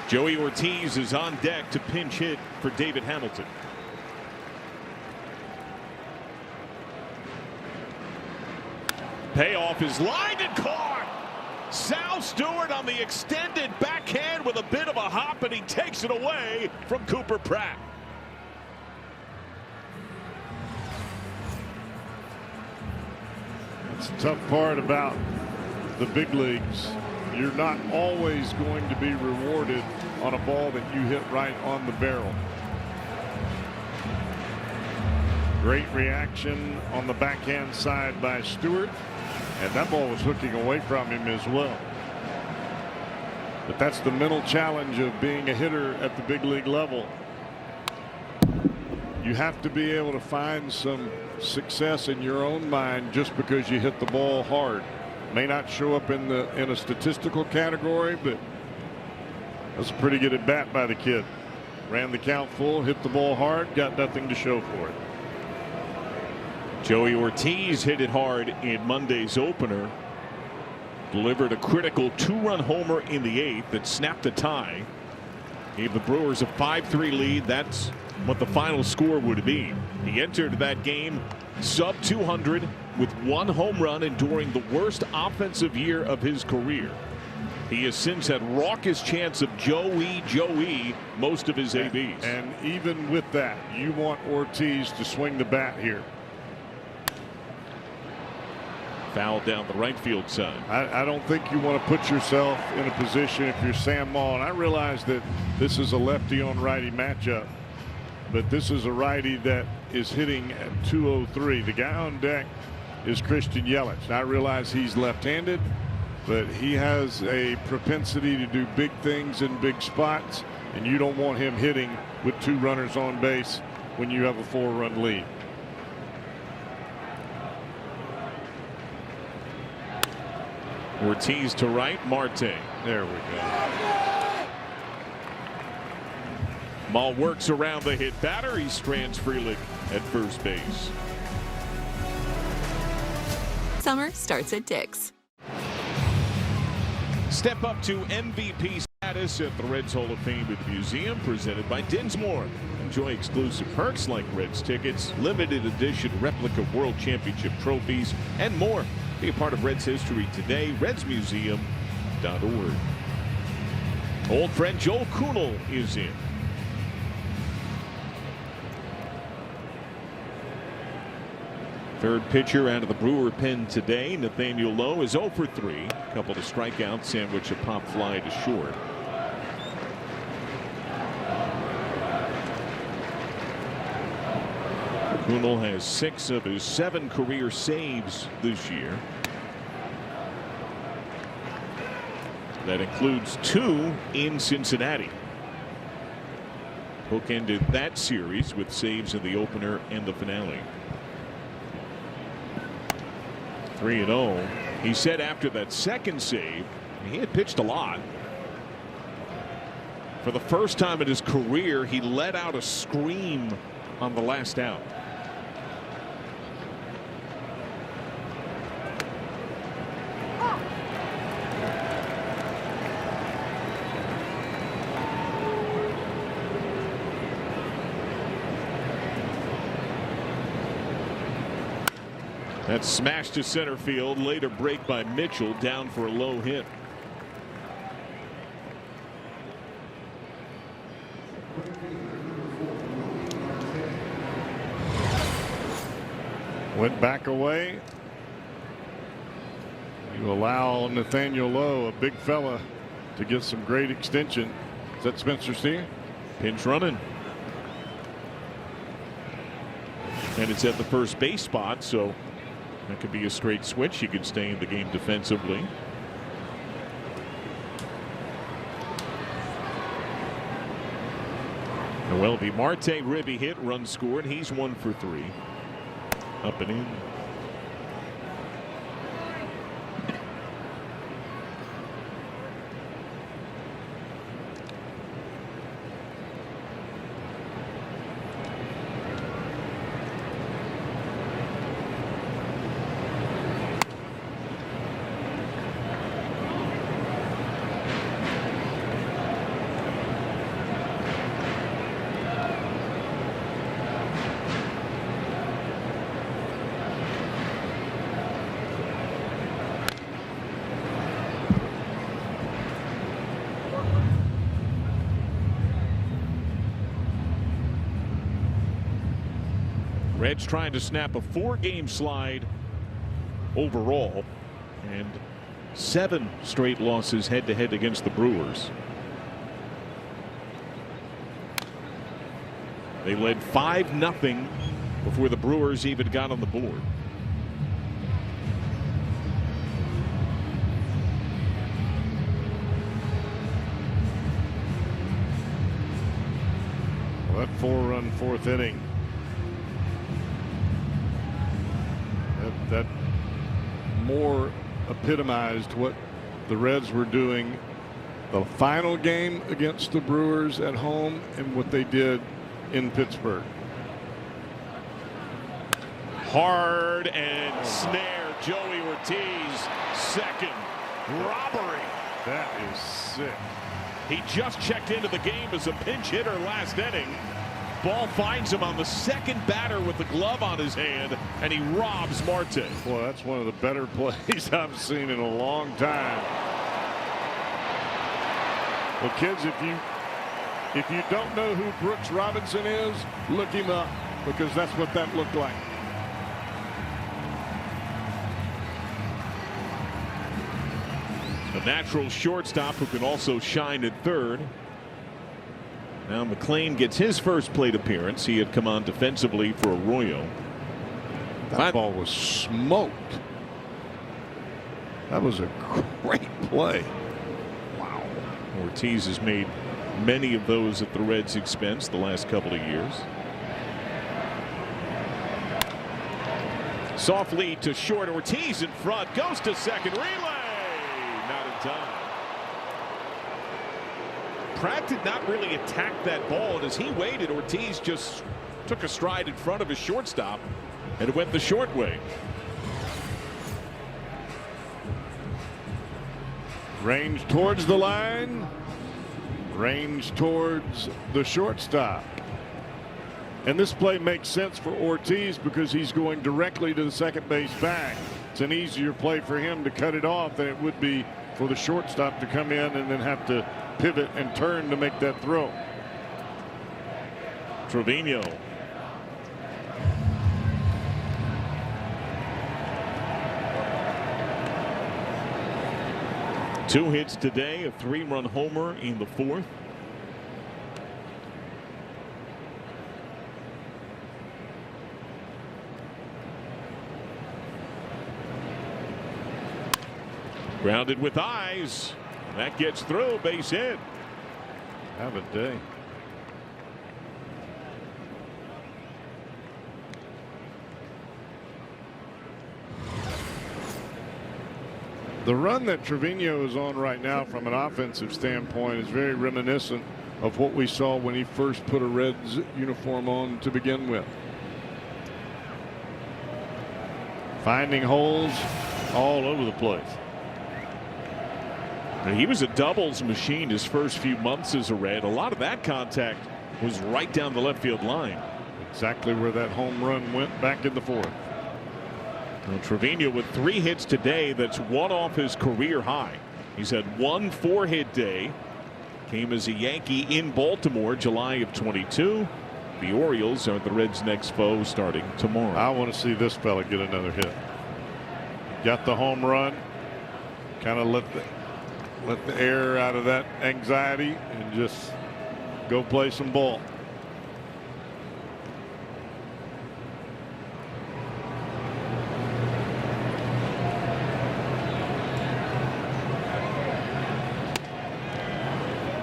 Joey Ortiz is on deck to pinch hit for David Hamilton. Payoff is lined and caught. Sal Stewart on the extended backhand with a bit of a hop, and he takes it away from Cooper Pratt. That's the tough part about the big leagues. You're not always going to be rewarded on a ball that you hit right on the barrel. Great reaction on the backhand side by Stewart, and that ball was hooking away from him as well. But that's the mental challenge of being a hitter at the big league level. You have to be able to find some success in your own mind just because you hit the ball hard. May not show up in a statistical category, but that's a pretty good at bat by the kid. Ran the count full, hit the ball hard, got nothing to show for it. Joey Ortiz hit it hard in Monday's opener. Delivered a critical 2-run homer in the 8th that snapped a tie. Gave the Brewers a 5-3 lead. That's what the final score would be. He entered that game sub 200 with 1 home run and during the worst offensive year of his career. He has since had raucous chants of Joey most of his ABs. And even with that, you want Ortiz to swing the bat here. Foul down the right field side. I don't think you want to put yourself in a position if you're Sam Maul. And I realize that this is a lefty on righty matchup, but this is a righty that is hitting at 203. The guy on deck is Christian Yelich. I realize he's left-handed, but he has a propensity to do big things in big spots, and you don't want him hitting with 2 runners on base when you have a 4-run lead. Ortiz to right, Marte. There we go. Maul works around the hit batter. He strands Frelick at first base. Summer starts at Dick's. Step up to MVP status at the Reds Hall of Fame at the museum, presented by Dinsmore. Enjoy exclusive perks like Reds tickets, limited edition replica World Championship trophies, and more. Be a part of Reds history today. RedsMuseum.org. Old friend Joel Kuhnel is in. Third pitcher out of the Brewer pen today. Nathaniel Lowe is 0 for 3. A couple of strikeouts, sandwich a pop fly to short. Kuhnel has 6 of his 7 career saves this year. That includes 2 in Cincinnati. Bookended that series with saves in the opener and the finale. 3-0. He said after that second save, he had pitched a lot. For the first time in his career, he let out a scream on the last out. That's smashed to center field. Later break by Mitchell, down for a low hit. Went back away. You allow Nathaniel Lowe, a big fella, to get some great extension. Is that Spencer Steer? Pinch running. And it's at the first base spot, so that could be a straight switch. You could stay in the game defensively. Noelvi Marte, ribby hit, run scored. He's 1 for 3. Up and in. Reds trying to snap a 4-game slide overall, and 7 straight losses head-to-head against the Brewers. They led 5-0 before the Brewers even got on the board. Well, that 4-run 4th inning. That more epitomized what the Reds were doing the final game against the Brewers at home and what they did in Pittsburgh. Hard and snare. Joey Ortiz, second. Robbery. That is sick. He just checked into the game as a pinch hitter last inning. ball finds him on the second batter with the glove on his hand, and he robs Marte. Boy, that's one of the better plays I've seen in a long time. Well, kids, if you don't know who Brooks Robinson is, look him up, because that's what that looked like. A natural shortstop who can also shine at third. Now McLean gets his first plate appearance. He had come on defensively for Arroyo. That ball was smoked. That was a great play. Wow. Ortiz has made many of those at the Reds' expense the last couple of years. Soft lead to short. Ortiz in front. Goes to second. Relay. Not in time. Pratt did not really attack that ball, and as he waited, Ortiz just took a stride in front of his shortstop, and it went the short way. Range towards the line. Range towards the shortstop. And this play makes sense for Ortiz because he's going directly to the second base bag. It's an easier play for him to cut it off than it would be for the shortstop to come in and then have to pivot and turn to make that throw. Trevino. Two hits today, a 3-run homer in the fourth. Grounded with eyes. That gets through. Base hit. Have a day. The run that Trevino is on right now from an offensive standpoint is very reminiscent of what we saw when he first put a Reds uniform on to begin with. Finding holes all over the place. He was a doubles machine his first few months as a Red. A lot of that contact was right down the left field line. Exactly where that home run went back in the fourth. Well, Trevino with 3 hits today. That's one off his career high. He's had 1 4-hit day. Came as a Yankee in Baltimore July of 22. The Orioles are the Reds' next foe starting tomorrow. I want to see this fella get another hit. Got the home run. Kind of let the air out of that anxiety and just go play some ball.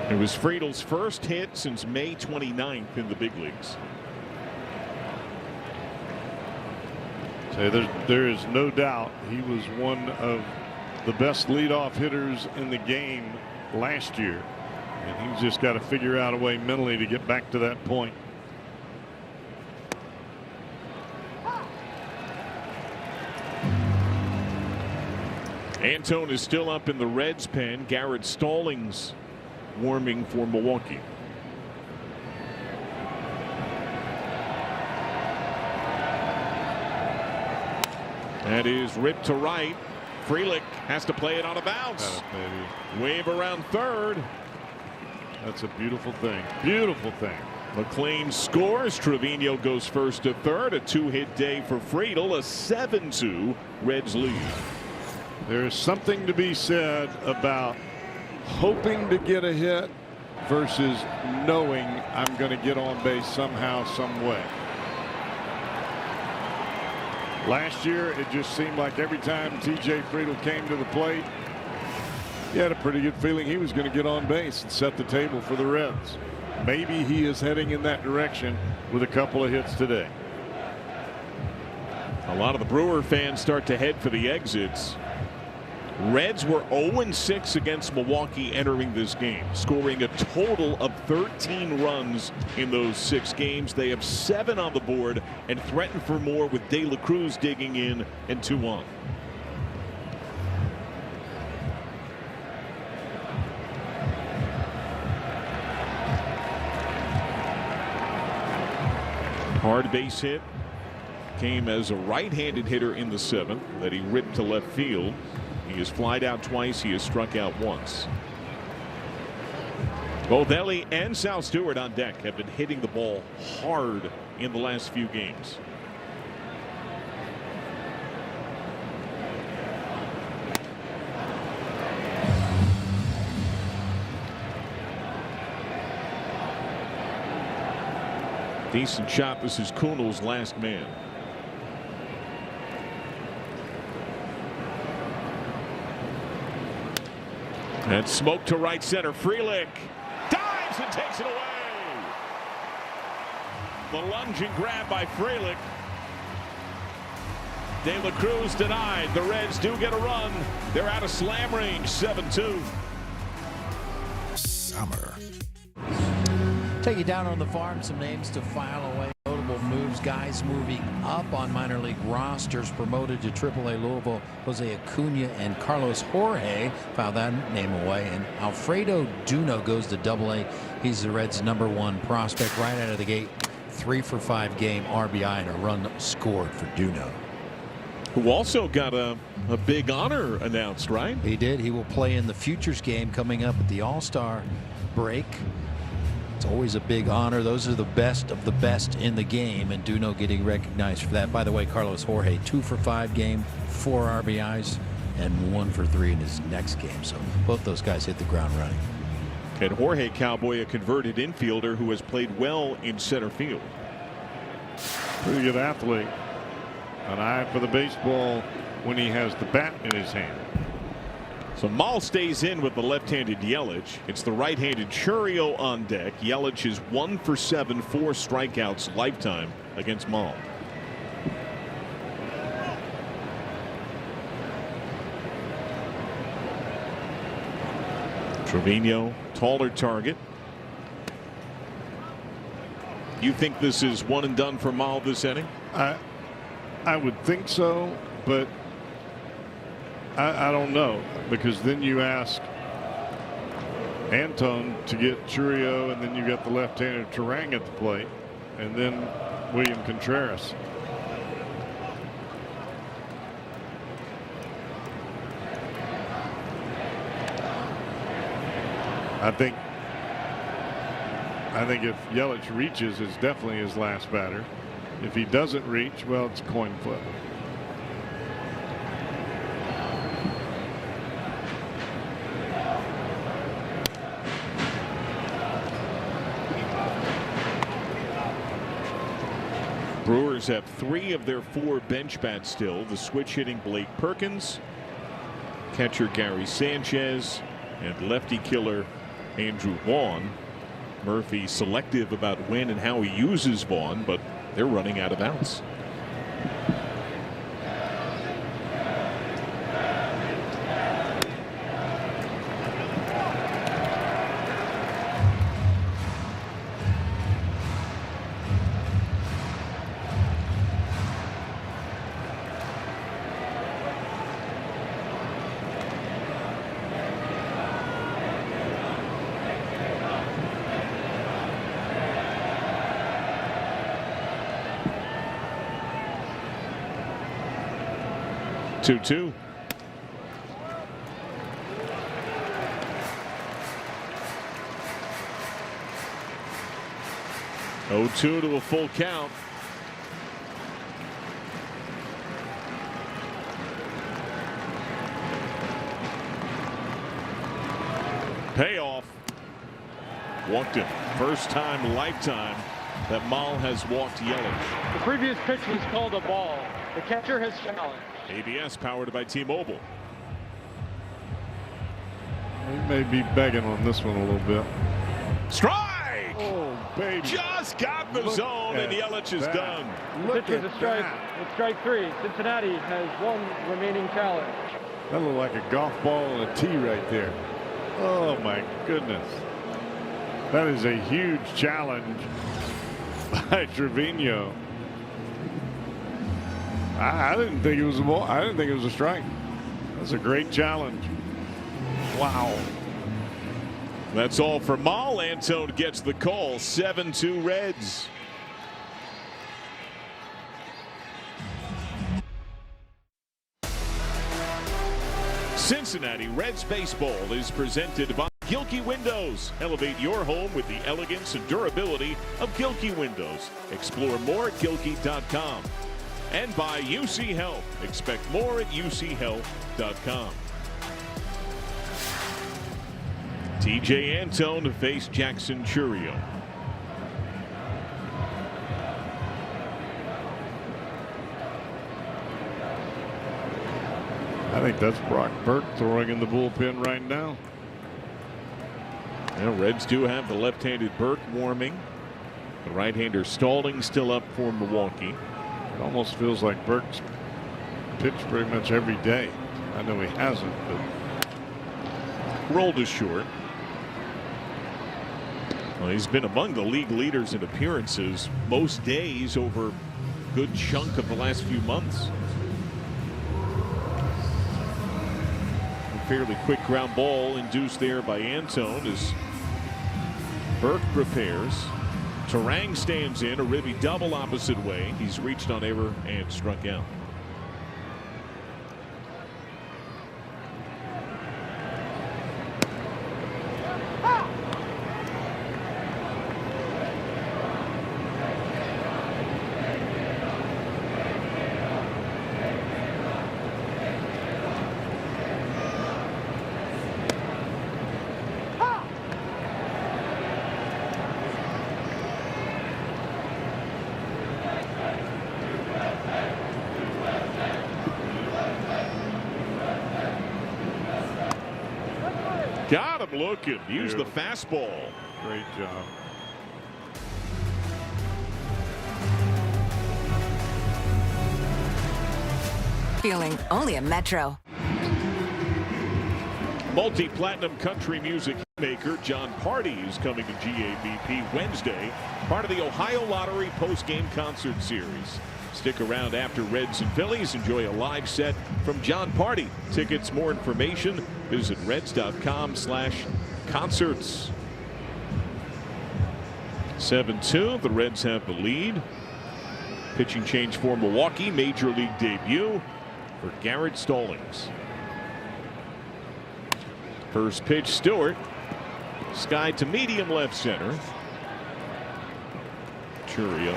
It was Friedel's first hit since May 29th in the big leagues. Say there is no doubt he was one of the best leadoff hitters in the game last year, and he's just got to figure out a way mentally to get back to that point. Antone is still up in the Reds pen. Garrett Stallings warming for Milwaukee. That is ripped to right. Frelick has to play it on a bounce. Wave around third. That's a beautiful thing. Beautiful thing. McLean scores. Trevino goes first to third. A 2-hit day for Friedel. A 7-2 Reds lead. There's something to be said about hoping to get a hit versus knowing I'm going to get on base somehow, some way. Last year, it just seemed like every time TJ Friedel came to the plate, he had a pretty good feeling he was going to get on base and set the table for the Reds. Maybe he is heading in that direction with a couple of hits today. A lot of the Brewer fans start to head for the exits. Reds were 0-6 against Milwaukee entering this game, scoring a total of 13 runs in those 6 games. They have 7 on the board and threaten for more with De La Cruz digging in and 2 on. Hard base hit. Came as a right-handed hitter in the 7th that he ripped to left field. He has flied out twice. He has struck out once. Both Ellie and Sal Stewart on deck have been hitting the ball hard in the last few games. Decent shot. This is Kunal's last man. And smoke to right center. Frelick dives and takes it away. The lunging grab by Frelick. De La Cruz denied. The Reds do get a run. They're out of slam range. 7-2. Summer. Take you down on the farm, some names to file away. Notable moves, guys moving up on minor league rosters, promoted to AAA Louisville. Jose Acuna and Carlos Jorge filed that name away, and Alfredo Duno goes to AA. He's the Reds' #1 prospect right out of the gate. 3-for-5 game RBI and a run scored for Duno. Who also got a big honor announced, right? He did. He will play in the Futures game coming up at the All-Star break. It's always a big honor. Those are the best of the best in the game, and Duno getting recognized for that. By the way, Carlos Jorge, 2-for-5 game, 4 RBIs, and 1-for-3 in his next game. So both those guys hit the ground running. And Jorge Cowboy, a converted infielder who has played well in center field. Pretty good athlete. An eye for the baseball when he has the bat in his hand. So Mal stays in with the left-handed Yelich. It's the right-handed Churio on deck. Yelich is 1-for-7, 4 strikeouts lifetime against Mal. Trevino, taller target. You think this is one and done for Mal this inning? I would think so, but I don't know, because then you ask Anton to get Churio, and then you got the left-handed Terang at the plate, and then William Contreras. I think if Yelich reaches, it's definitely his last batter. If he doesn't reach, well, it's a coin flip. Brewers have 3 of their 4 bench bats still. The switch hitting Blake Perkins, catcher Gary Sanchez, and lefty killer Andrew Vaughn. Murphy selective about when and how he uses Vaughn, but they're running out of outs. Two. Oh, 2 to a full count. Payoff. Walked him. First time lifetime that Mal has walked Yelich. The previous pitch was called a ball. The catcher has challenged. ABS powered by T-Mobile. He may be begging on this one a little bit. Strike! Oh, baby. Just got the zone, and Yelich is done. Pitch was a strike. It's strike 3. Cincinnati has 1 remaining challenge. That looked like a golf ball and a tee right there. Oh, my goodness. That is a huge challenge by Trevino. I didn't think it was a ball. I didn't think it was a strike. That's a great challenge. Wow. That's all for Mal. Antone gets the call. 7-2 Reds. Cincinnati Reds baseball is presented by Gilkey Windows. Elevate your home with the elegance and durability of Gilkey Windows. Explore more at Gilkey.com. And by UC Health. Expect more at UCHealth.com. TJ Antone to face Jackson Chourio. I think that's Brock Burke throwing in the bullpen right now. Yeah, Reds do have the left-handed Burke warming. The right-hander Stalling still up for Milwaukee. It almost feels like Burke's pitched pretty much every day. I know he hasn't, but rolled is short. Well, he's been among the league leaders in appearances most days over a good chunk of the last few months. A fairly quick ground ball induced there by Antone as Burke prepares. Terang stands in, a ribby double opposite way. He's reached on error and struck out. Got him looking. Use the fastball. Great job. Feeling only a Metro. Multi-platinum country music maker John Party is coming to GABP Wednesday, part of the Ohio Lottery post-game concert series. Stick around after Reds and Phillies. Enjoy a live set from John Party. Tickets, more information, visit reds.com/concerts. 7-2. The Reds have the lead. Pitching change for Milwaukee. Major League debut for Garrett Stallings. First pitch, Stewart. Sky to medium left center. Chourio.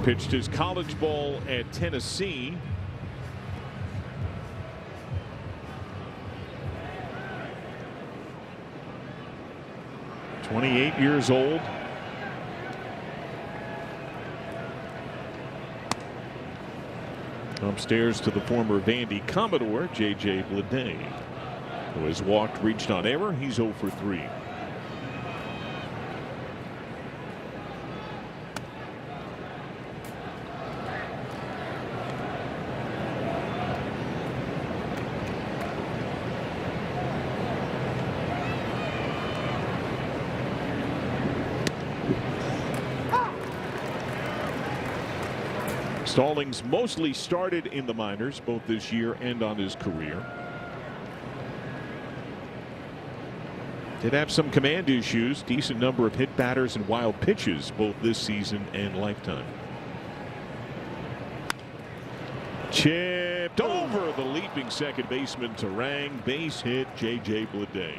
Pitched his college ball at Tennessee. "28 years old. Upstairs to the former Vandy Commodore, J.J. Bleday, who has walked, reached on error. He's 0 for 3. Stallings mostly started in the minors both this year and on his career. Did have some command issues, decent number of hit batters and wild pitches both this season and lifetime. Chipped over the leaping second baseman Terang. Base hit, J.J. Bleday.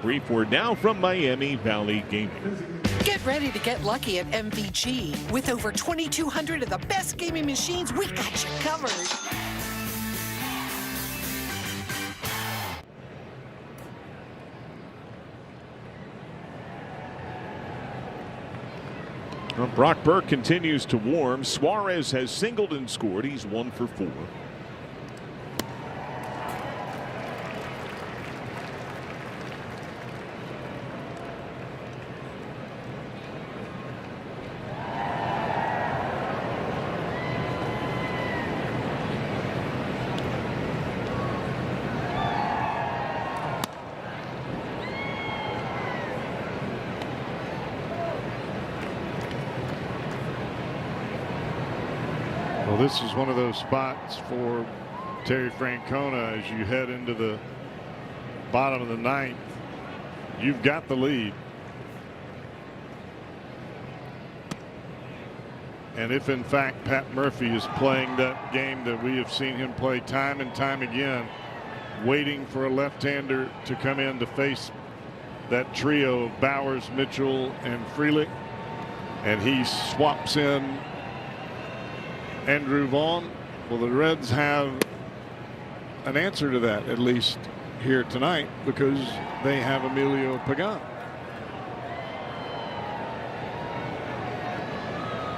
Brief word now from Miami Valley Gaming. Get ready to get lucky at MVG. With over 2,200 of the best gaming machines, we got you covered. Well, Brock Burke continues to warm. Suarez has singled and scored. He's 1 for 4. Well, this is one of those spots for Terry Francona as you head into the bottom of the ninth, you've got the lead. And if in fact Pat Murphy is playing that game that we have seen him play time and time again, waiting for a left-hander to come in to face that trio of Bowers, Mitchell, and Frelick, and he swaps in Andrew Vaughn, well, the Reds have an answer to that, at least here tonight, because they have Emilio Pagan.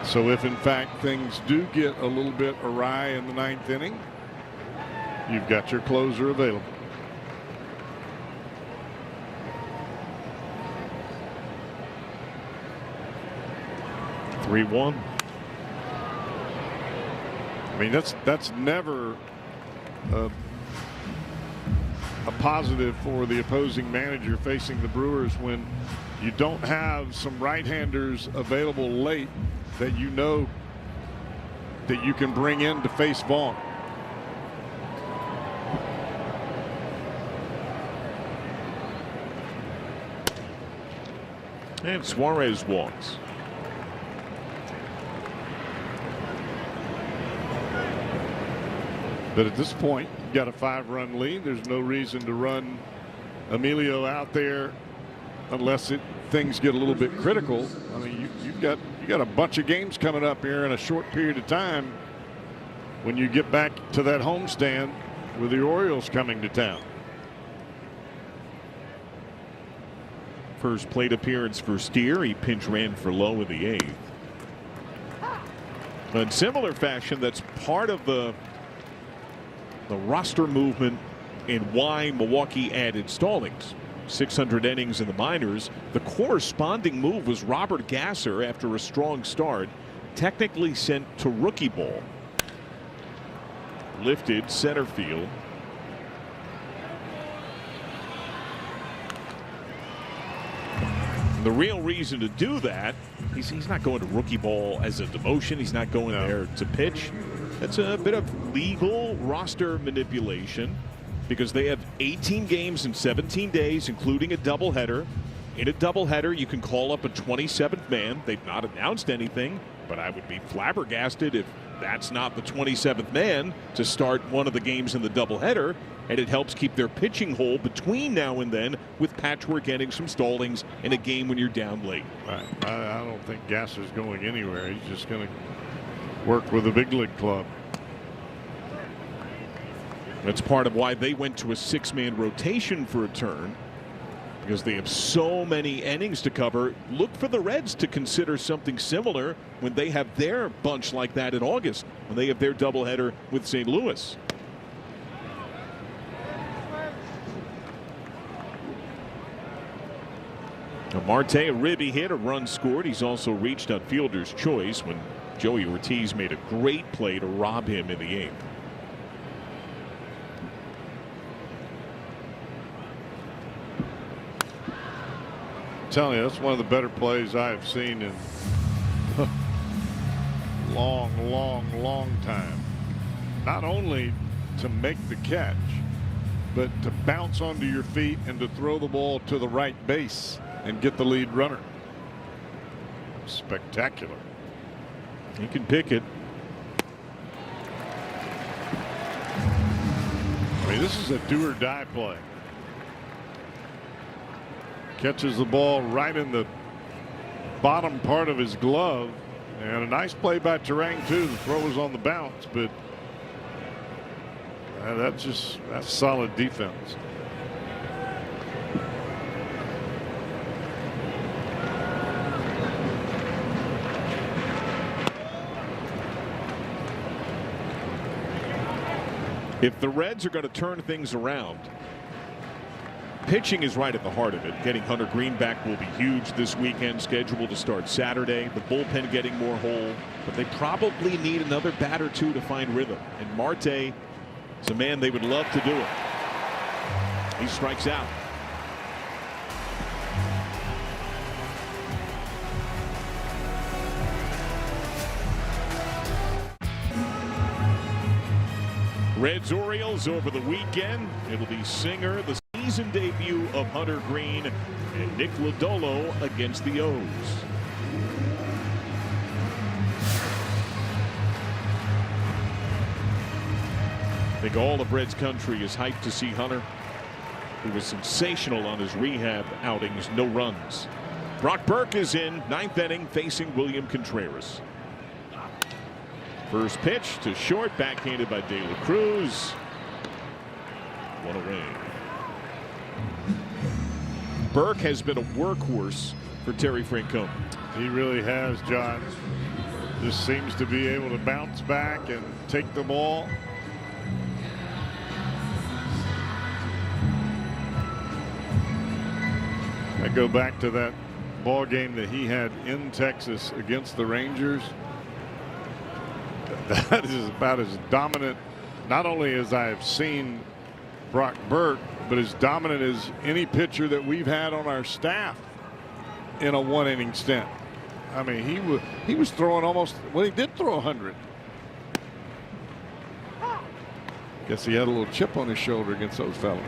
So if in fact things do get a little bit awry in the ninth inning, you've got your closer available. (3-1). I mean, that's never a positive for the opposing manager facing the Brewers when you don't have some right-handers available late that you know that you can bring in to face Vaughn. And Suarez walks. But at this point, you've got a 5-run lead. There's no reason to run Emilio out there unless things get a little bit critical. I mean, you got a bunch of games coming up here in a short period of time when you get back to that homestand with the Orioles coming to town. First plate appearance for Steer. He pinch ran for Lowe in the 8th. In similar fashion, that's part of the roster movement and why Milwaukee added Stallings. 600 innings in the minors. The corresponding move was Robert Gasser after a strong start, technically sent to rookie ball. Lifted center field. And the real reason to do that, he's not going to rookie ball as a demotion. He's not going there to pitch. That's a bit of legal roster manipulation because they have 18 games in 17 days, including a doubleheader. In a doubleheader, you can call up a 27th man. They've not announced anything, but I would be flabbergasted if that's not the 27th man to start one of the games in the doubleheader. And it helps keep their pitching hole between now and then with patchwork innings from Stallings in a game when you're down late. Right. I don't think Gasser's going anywhere. He's just going to work with the big league club. That's part of why they went to a 6-man rotation for a turn, because they have so many innings to cover. Look for the Reds to consider something similar when they have their bunch like that in August, when they have their doubleheader with St. Louis. Marte, a ribby hit, a run scored. He's also reached on fielder's choice when Joey Ortiz made a great play to rob him in the 8th. I'm telling you, that's one of the better plays I have seen in long time. Not only to make the catch, but to bounce onto your feet and to throw the ball to the right base and get the lead runner. Spectacular. He can pick it. I mean, this is a do or die play. Catches the ball right in the bottom part of his glove, and a nice play by Terang too. The throw was on the bounce, but that's solid defense. If the Reds are going to turn things around, pitching is right at the heart of it. Getting Hunter Green back will be huge this weekend, scheduled to start Saturday. The bullpen getting more whole, but they probably need another bat or two to find rhythm. And Marte is a man they would love to do it. He strikes out. Reds Orioles over the weekend. It'll be Singer, the season debut of Hunter Green and Nick Lodolo against the O's. I think all of Reds country is hyped to see Hunter. He was sensational on his rehab outings, no runs. Brock Burke is in, 9th inning, facing William Contreras. First pitch to short, backhanded by De La Cruz. One away. Burke has been a workhorse for Terry Francona. He really has, John. Just seems to be able to bounce back and take the ball. I go back to that ball game that he had in Texas against the Rangers. That is about as dominant, not only as I have seen Brock Burke, but as dominant as any pitcher that we've had on our staff in a 1-inning stint. I mean, he was throwing almost, well, he did throw 100. Guess he had a little chip on his shoulder against those fellas.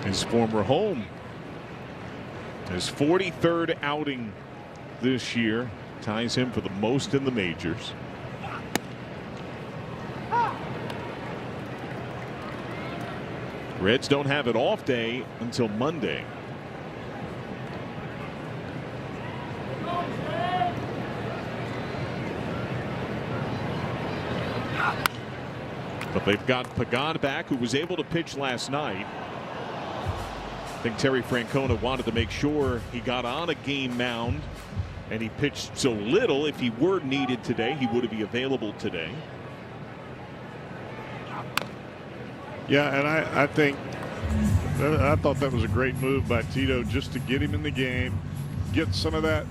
His former home. His 43rd outing this year ties him for the most in the majors. Reds don't have an off day until Monday. But they've got Pagan back, who was able to pitch last night. I think Terry Francona wanted to make sure he got on a game mound, and he pitched so little. If he were needed today, he would be available today. Yeah, and I thought that was a great move by Tito, just to get him in the game, get some of that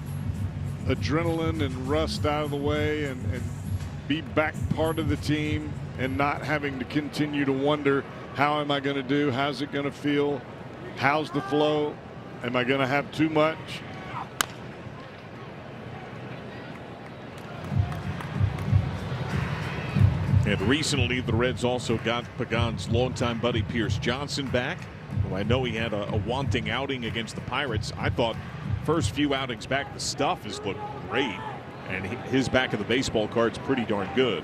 adrenaline and rust out of the way, and be back part of the team, and not having to continue to wonder, how am I going to do? How's it going to feel? How's the flow? Am I going to have too much? And recently the Reds also got Pagan's longtime buddy Pierce Johnson back, who I know he had a wanting outing against the Pirates. I thought first few outings back, the stuff has looked great, and his back of the baseball card's pretty darn good.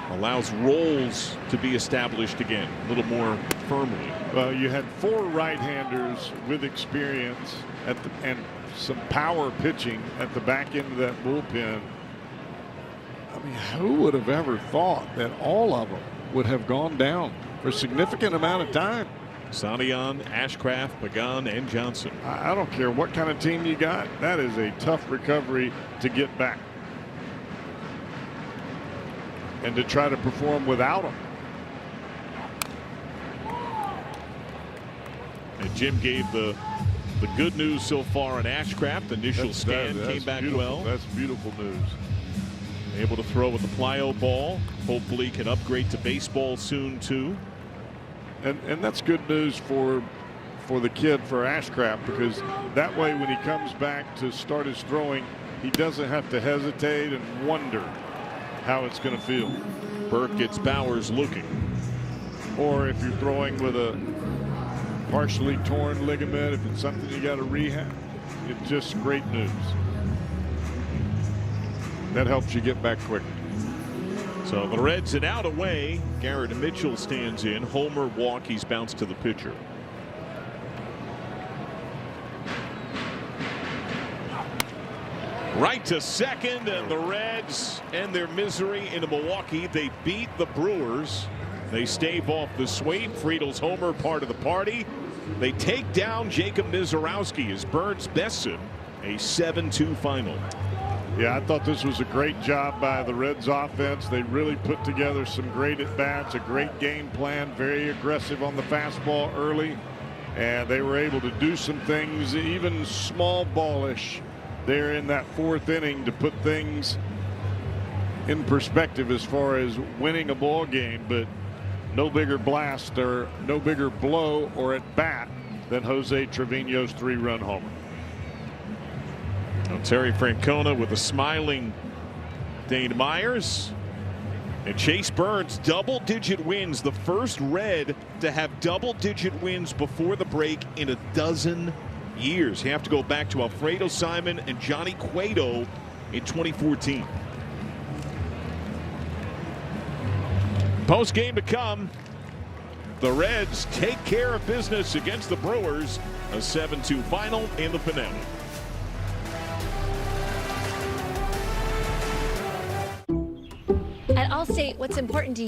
Allows roles to be established again a little more firmly. Well, you had 4 right-handers with experience and some power pitching at the back end of that bullpen. I mean, who would have ever thought that all of them would have gone down for a significant amount of time? Sanian, Ashcraft, Pagan, and Johnson. I don't care what kind of team you got. That is a tough recovery to get back, and to try to perform without them. And Jim gave the good news so far on Ashcraft. Initial scan came back well. That's beautiful news. Able to throw with the plyo ball. Hopefully can upgrade to baseball soon too. And that's good news for the kid, for Ashcraft, because that way when he comes back to start his throwing, he doesn't have to hesitate and wonder how it's going to feel. Burke gets Bowers looking. Or if you're throwing with a partially torn ligament, if it's something you got to rehab, it's just great news. That helps you get back quicker. So the Reds an out away. Garrett Mitchell stands in. Homer walk. He's bounced to the pitcher. Right to second, and the Reds end their misery into Milwaukee. They beat the Brewers. They stave off the sweep. Friedel's homer part of the party. They take down Jacob Mizorowski as Burns bests him. A 7-2 final. Yeah, I thought this was a great job by the Reds offense. They really put together some great at-bats, a great game plan, very aggressive on the fastball early, and they were able to do some things, even small ballish, there in that 4th inning, to put things in perspective as far as winning a ball game. But no bigger blast or no bigger blow or at bat than Jose Trevino's 3-run homer. Terry Francona with a smiling Dane Myers. And Chase Burns, double-digit wins, the first Red to have double-digit wins before the break in a dozen years. You have to go back to Alfredo Simon and Johnny Cueto in 2014. Post game to come. The Reds take care of business against the Brewers. A 7-2 final in the finale. At Allstate, what's important to you